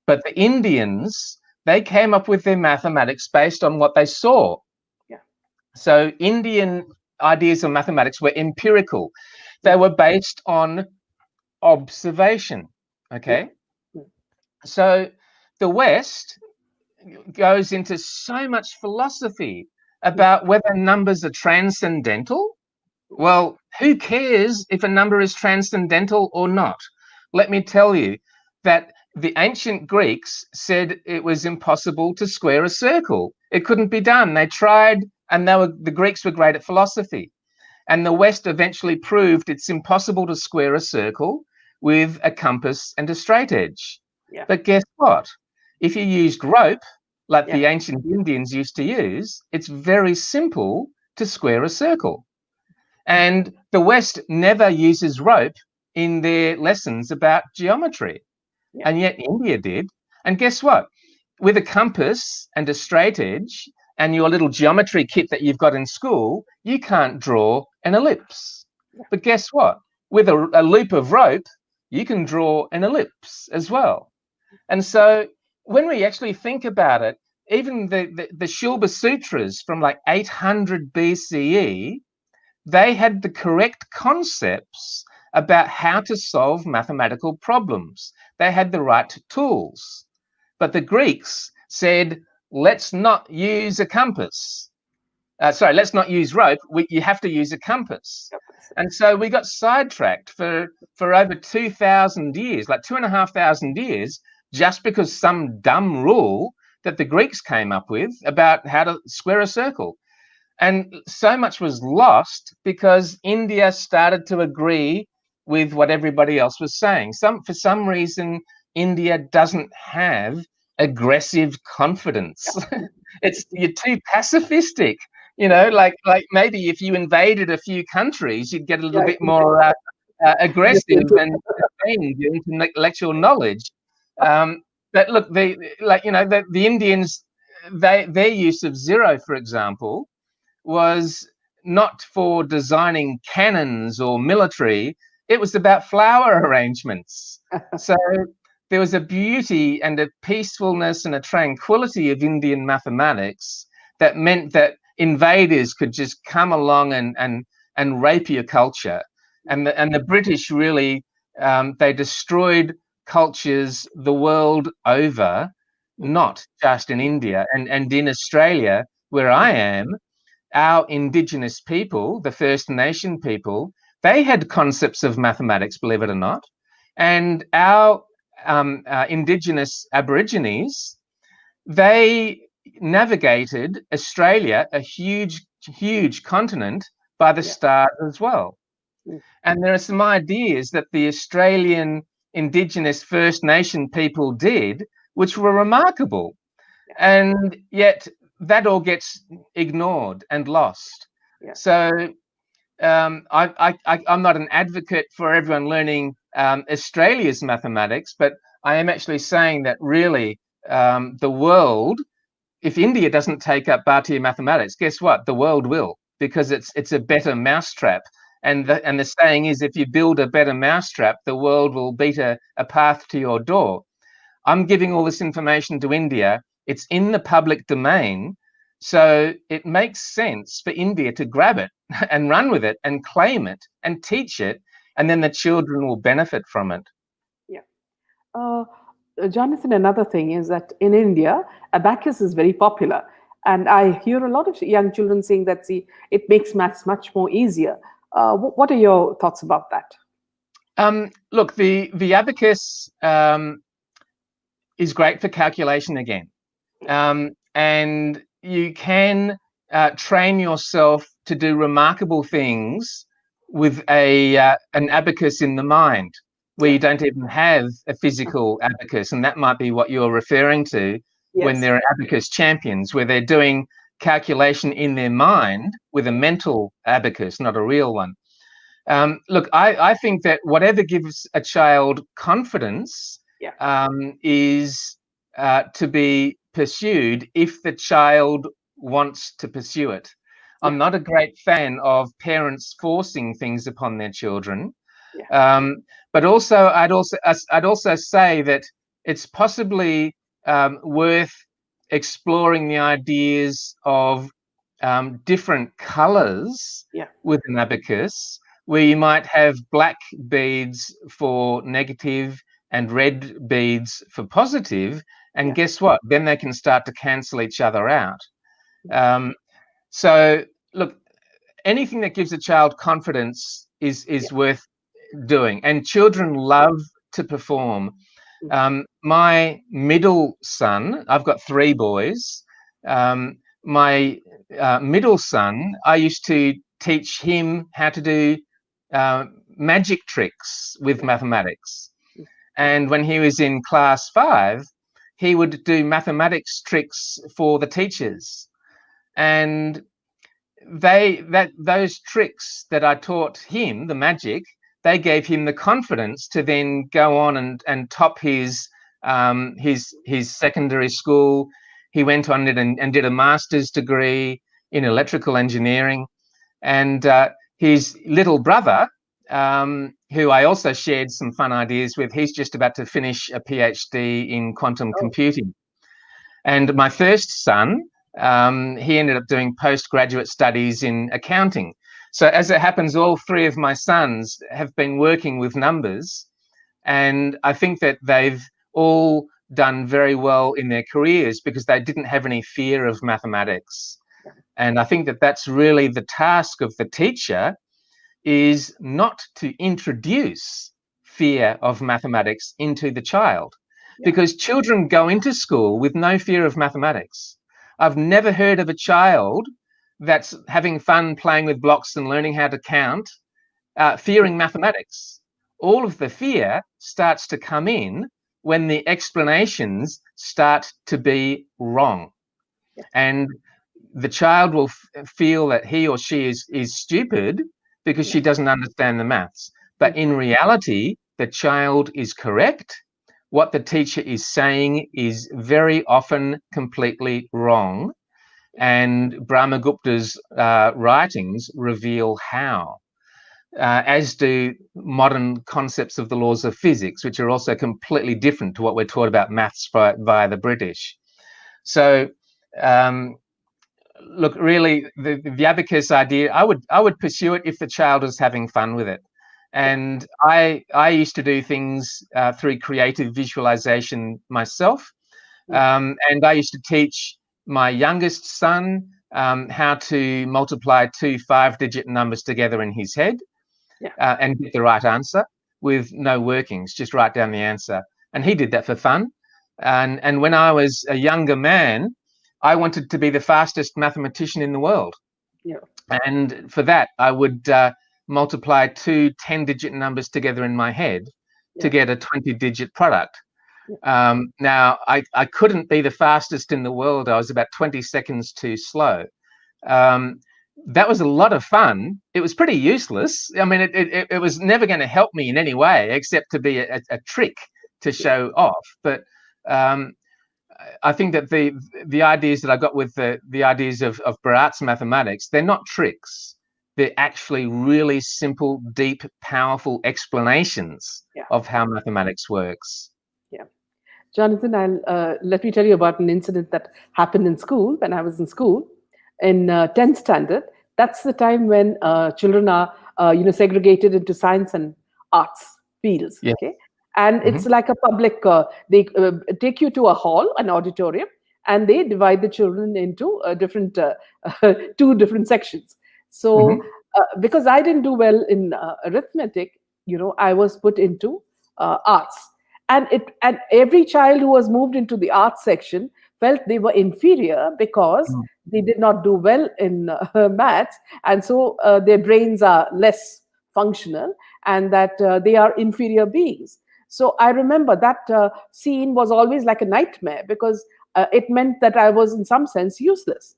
[SPEAKER 2] But the Indians, they came up with their mathematics based on what they saw. So Indian ideas of mathematics were empirical. They were based on observation. So the West goes into so much philosophy about whether numbers are transcendental. Well, who cares if a number is transcendental or not? Let me tell you that the ancient Greeks said it was impossible to square a circle. It couldn't be done. They tried, and the Greeks were great at philosophy. And the West eventually proved it's impossible to square a circle with a compass and a straight edge. But guess what? If you used rope, like the ancient Indians used to use, it's very simple to square a circle. And the West never uses rope in their lessons about geometry. And yet India did. And guess what? With a compass and a straight edge and your little geometry kit that you've got in school, you can't draw an ellipse. But guess what? With a loop of rope, you can draw an ellipse as well. And so when we actually think about it, even the Shilpa Sutras from like 800 BCE, they had the correct concepts about how to solve mathematical problems. They had the right tools. But the Greeks said, let's not use a compass. Let's not use rope. You have to use a compass. And so we got sidetracked for over 2,000 years, like 2,500 years, just because some dumb rule that the Greeks came up with about how to square a circle. And so much was lost because India started to agree with what everybody else was saying. For some reason, India doesn't have aggressive confidence. You're too pacifistic. Like maybe if you invaded a few countries, you'd get a little bit more aggressive and trained in intellectual knowledge. But look, the Indians, their use of zero, for example, was not for designing cannons or military. It was about flower arrangements. So there was a beauty and a peacefulness and a tranquility of Indian mathematics that meant that invaders could just come along and rape your culture. And the British really, they destroyed cultures the world over, not just in India. And in Australia, where I am, our Indigenous people, the First Nation people, they had concepts of mathematics, believe it or not. And our Indigenous Aborigines, they navigated Australia, a huge, huge continent, by the start as well. And there are some ideas that the Australian Indigenous First Nation people did, which were remarkable. And yet that all gets ignored and lost. So I'm not an advocate for everyone learning Australia's mathematics, but I am actually saying that really the world, if India doesn't take up Bharatiya mathematics, guess what? The world will, because it's a better mousetrap. And the saying is, if you build a better mousetrap, the world will beat a path to your door. I'm giving all this information to India. It's in the public domain. So it makes sense for India to grab it and run with it and claim it and teach it. And then the children will benefit from it.
[SPEAKER 1] Yeah. Jonathan, another thing is that in India, abacus is very popular. And I hear a lot of young children saying that, see, it makes maths much more easier. What are your thoughts about that?
[SPEAKER 2] Look, the abacus is great for calculation again. And you can train yourself to do remarkable things with an abacus in the mind, where you don't even have a physical abacus. And that might be what you're referring to when there are abacus champions, where they're doing calculation in their mind with a mental abacus, not a real one. Look, I think that whatever gives a child confidence is to be pursued if the child wants to pursue it. I'm not a great fan of parents forcing things upon their children, but also I'd also say that it's possibly worth exploring the ideas of different colours with an abacus, where you might have black beads for negative and red beads for positive, and guess what? Then they can start to cancel each other out. So look, anything that gives a child confidence is worth doing, and children love to perform. My middle son, I've got 3 boys. My middle son, I used to teach him how to do magic tricks with mathematics. And when he was in class 5, he would do mathematics tricks for the teachers. And those tricks that I taught him, the magic, they gave him the confidence to then go on and top his secondary school. He went on and did a master's degree in electrical engineering. And his little brother, who I also shared some fun ideas with, he's just about to finish a PhD in quantum computing. And my first son, he ended up doing postgraduate studies in accounting. So as it happens, all 3 of my sons have been working with numbers, and I think that they've all done very well in their careers because they didn't have any fear of mathematics. And I think that that's really the task of the teacher, is not to introduce fear of mathematics into the child, because children go into school with no fear of mathematics. I've never heard of a child that's having fun playing with blocks and learning how to count, fearing mathematics. All of the fear starts to come in when the explanations start to be wrong. And the child will feel that he or she is stupid because she doesn't understand the maths. But in reality, the child is correct. What the teacher is saying is very often completely wrong. And Brahmagupta's writings reveal how, as do modern concepts of the laws of physics, which are also completely different to what we're taught about maths via the British. So, look, really, the abacus idea, I would pursue it if the child is having fun with it. And I used to do things through creative visualization myself. And I used to teach my youngest son how to multiply 2 5-digit numbers together in his head and get the right answer with no workings, just write down the answer. And he did that for fun. And when I was a younger man, I wanted to be the fastest mathematician in the world. And for that, I would multiply 2 10-digit numbers together in my head to get a 20-digit product. Now, I couldn't be the fastest in the world. I was about 20 seconds too slow. That was a lot of fun. It was pretty useless. I mean, it was never going to help me in any way except to be a trick to show off. But I think that the ideas that I got with the ideas of Bharatiya mathematics, they're not tricks. They're actually really simple, deep, powerful explanations of how mathematics works.
[SPEAKER 1] Yeah. Jonathan, let me tell you about an incident that happened in school when I was in school in 10th standard. That's the time when children are, segregated into science and arts fields.
[SPEAKER 2] Yeah.
[SPEAKER 1] Okay, and it's like a public. They take you to a hall, an auditorium, and they divide the children into different two different sections. So, because I didn't do well in arithmetic, I was put into arts, and every child who was moved into the arts section felt they were inferior because they did not do well in maths, and so their brains are less functional, and that they are inferior beings. So I remember that scene was always like a nightmare, because it meant that I was in some sense useless,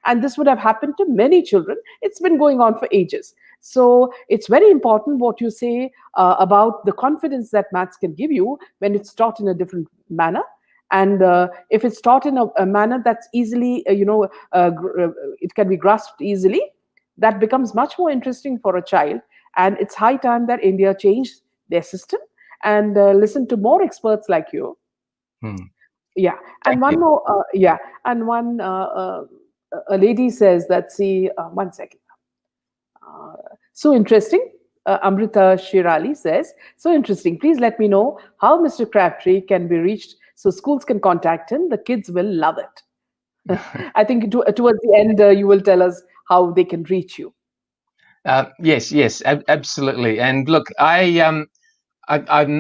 [SPEAKER 1] and this would have happened to many children. It's been going on for ages. So it's very important what you say about the confidence that maths can give you when it's taught in a different manner. And if it's taught in a manner that's easily, it can be grasped easily, that becomes much more interesting for a child. And it's high time that India changed their system and listen to more experts like you. Yeah. And one more, and one, a lady says that, see, one second. So interesting. Amrita Shirali says, so interesting. Please let me know how Mr. Crabtree can be reached so schools can contact him. The kids will love it. I think towards the end, you will tell us how they can reach you.
[SPEAKER 2] Yes, absolutely. And look, I'm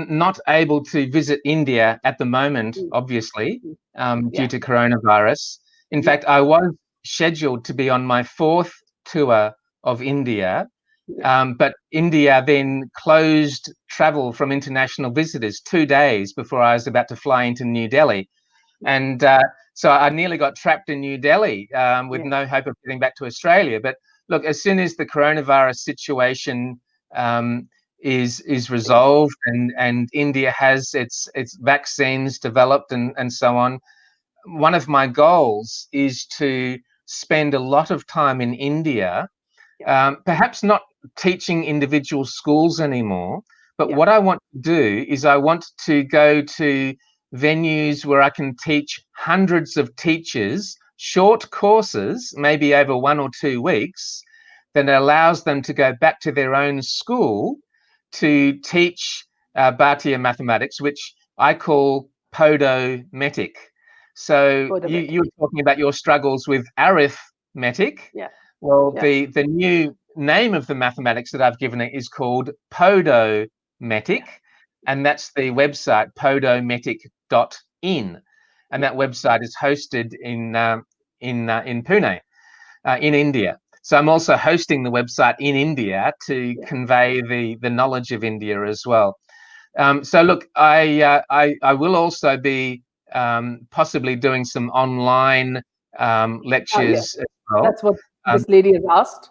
[SPEAKER 2] not able to visit India at the moment, obviously, due to coronavirus. In fact, I was scheduled to be on my 4th tour of India, but India then closed travel from international visitors 2 days before I was about to fly into New Delhi. And so I nearly got trapped in New Delhi with no hope of getting back to Australia. But look, as soon as the coronavirus situation is resolved and India has its vaccines developed and so on, one of my goals is to spend a lot of time in India, perhaps not teaching individual schools anymore, but what I want to do is I want to go to venues where I can teach hundreds of teachers short courses, maybe over 1 or 2 weeks, that allows them to go back to their own school to teach Bharatiya mathematics, which I call podometic. So you were talking about your struggles with arithmetic. Well, the new name of the mathematics that I've given it is called podometic, and that's the website podometic.in, and that website is hosted in Pune, in India. So I'm also hosting the website in India to convey the knowledge of India as well. So look, I will also be possibly doing some online lectures as well.
[SPEAKER 1] That's what this lady has asked.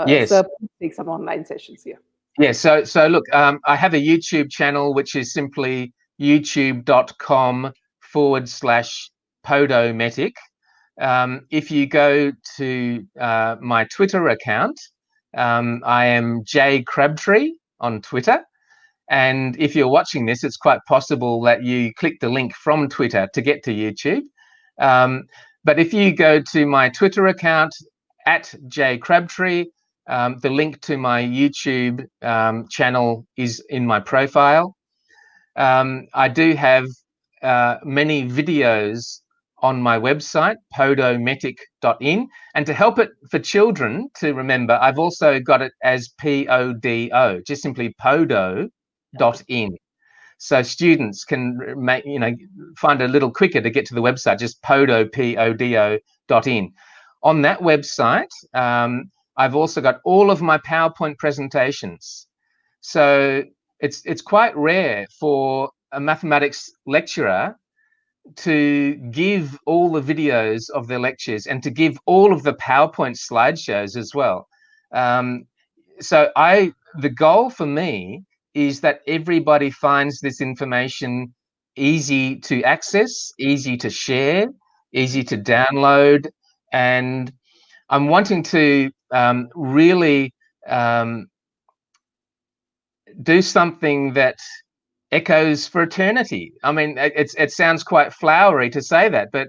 [SPEAKER 2] Yes.
[SPEAKER 1] So please take some online sessions here.
[SPEAKER 2] Yeah, so look, I have a YouTube channel, which is simply youtube.com/podometic. If you go to my Twitter account, I am J Crabtree on Twitter. And if you're watching this, it's quite possible that you click the link from Twitter to get to YouTube. But if you go to my Twitter account, @J Crabtree, the link to my YouTube channel is in my profile. I do have many videos on my website, podometic.in. And to help it for children to remember, I've also got it as PODO, just simply podo.in. So students can find it a little quicker to get to the website, just podo.in. On that website, I've also got all of my PowerPoint presentations. So it's quite rare for a mathematics lecturer to give all the videos of their lectures and to give all of the PowerPoint slideshows as well. So the goal for me is that everybody finds this information easy to access, easy to share, easy to download, and I'm wanting to really do something that echoes for eternity. I mean, it sounds quite flowery to say that, but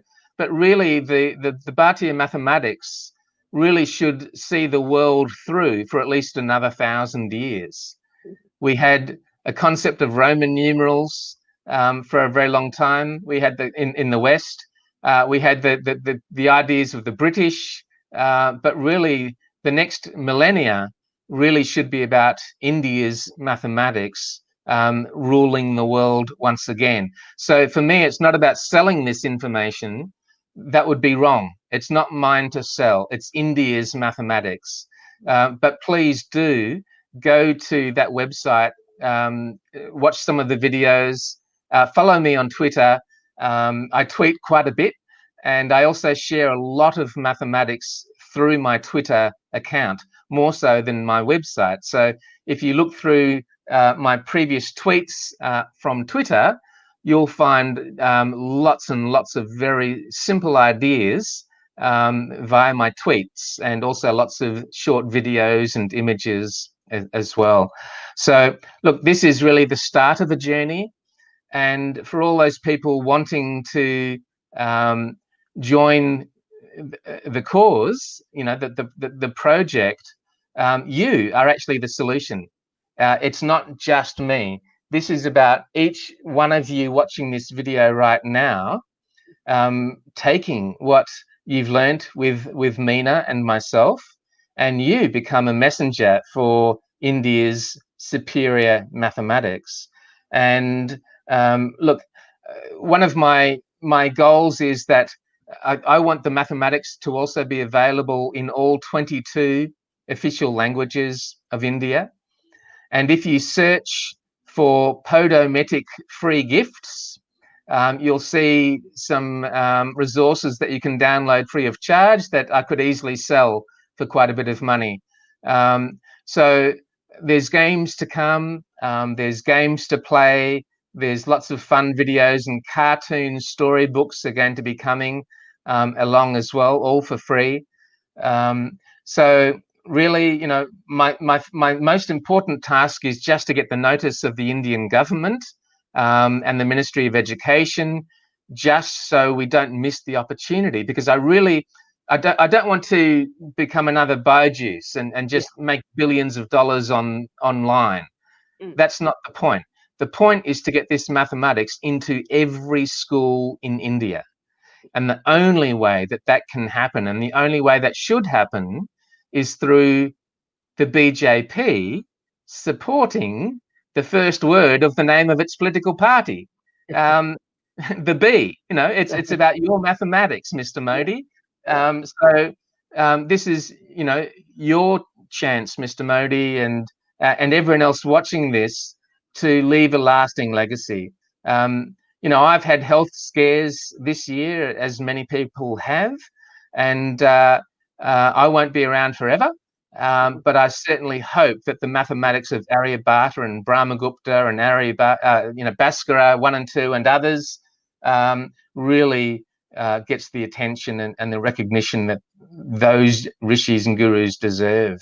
[SPEAKER 2] really the Bharatiya mathematics really should see the world through for at least another 1,000 years. We had a concept of Roman numerals for a very long time. We had in the West. We had the ideas of the British, but really the next millennia really should be about India's mathematics ruling the world once again. So for me, it's not about selling this information. That would be wrong. It's not mine to sell. It's India's mathematics. But please do go to that website, watch some of the videos, follow me on Twitter. I tweet quite a bit, and I also share a lot of mathematics through my Twitter account, more so than my website. So if you look through my previous tweets from Twitter, you'll find lots and lots of very simple ideas via my tweets, and also lots of short videos and images as well. So look, this is really the start of the journey, and for all those people wanting to join the cause, you know, the project, you are actually the solution. It's not just me. This is about each one of you watching this video right now, taking what you've learnt with Meena and myself, and you become a messenger for India's superior mathematics. And look, one of my goals is that I want the mathematics to also be available in all 22 official languages of India. And if you search for Podometic free gifts, you'll see some resources that you can download free of charge that I could easily sell for quite a bit of money. So there's games to come, there's games to play, there's lots of fun videos, and cartoon storybooks are going to be coming along as well, all for free. So really, you know, my most important task is just to get the notice of the Indian government and the Ministry of Education, just so we don't miss the opportunity, because I don't want to become another Byju's and just make billions of dollars online. That's not the point. The point is to get this mathematics into every school in India. And the only way that can happen, and the only way that should happen, is through the BJP supporting the first word of the name of its political party, the B. You know, it's about your mathematics, Mr. Modi. So this is, you know, your chance, Mr. Modi, and everyone else watching this, to leave a lasting legacy. You know, I've had health scares this year, as many people have, and I won't be around forever. But I certainly hope that the mathematics of Aryabhata and Brahmagupta and Bhaskara 1 and 2 and others really gets the attention and the recognition that those rishis and gurus deserve.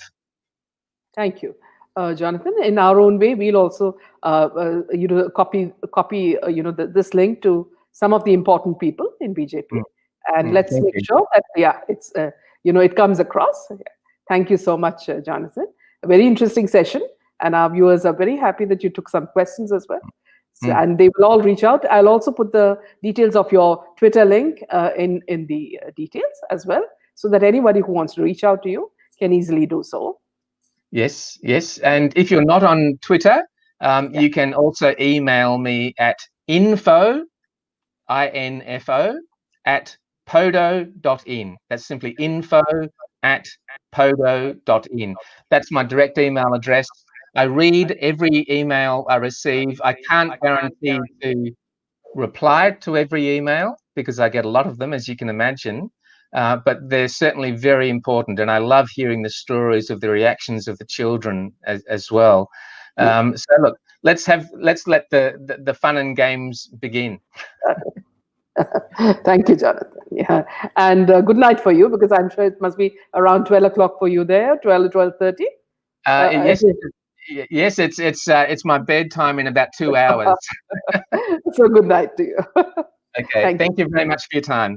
[SPEAKER 1] Thank you, Jonathan. In our own way, we'll also copy this link to some of the important people in BJP, and let's make sure that it's it comes across. Thank you so much, Jonathan. A very interesting session, and our viewers are very happy that you took some questions as well. So, and they will all reach out. I'll also put the details of your Twitter link in the details as well, so that anybody who wants to reach out to you can easily do so.
[SPEAKER 2] Yes. And if you're not on Twitter, you can also email me at info at podo.in. That's simply info@podo.in. That's my direct email address. I read every email I receive. I can't guarantee to reply to every email, because I get a lot of them, as you can imagine, but they're certainly very important, and I love hearing the stories of the reactions of the children as well. So look, let's let the fun and games begin.
[SPEAKER 1] Thank you, Jonathan. Yeah, and good night for you, because I'm sure it must be around 12 o'clock for you there, 12 or 12:30.
[SPEAKER 2] Yes, yes, it's my bedtime in about 2 hours.
[SPEAKER 1] So good night to you.
[SPEAKER 2] Okay, thank you very much for your time.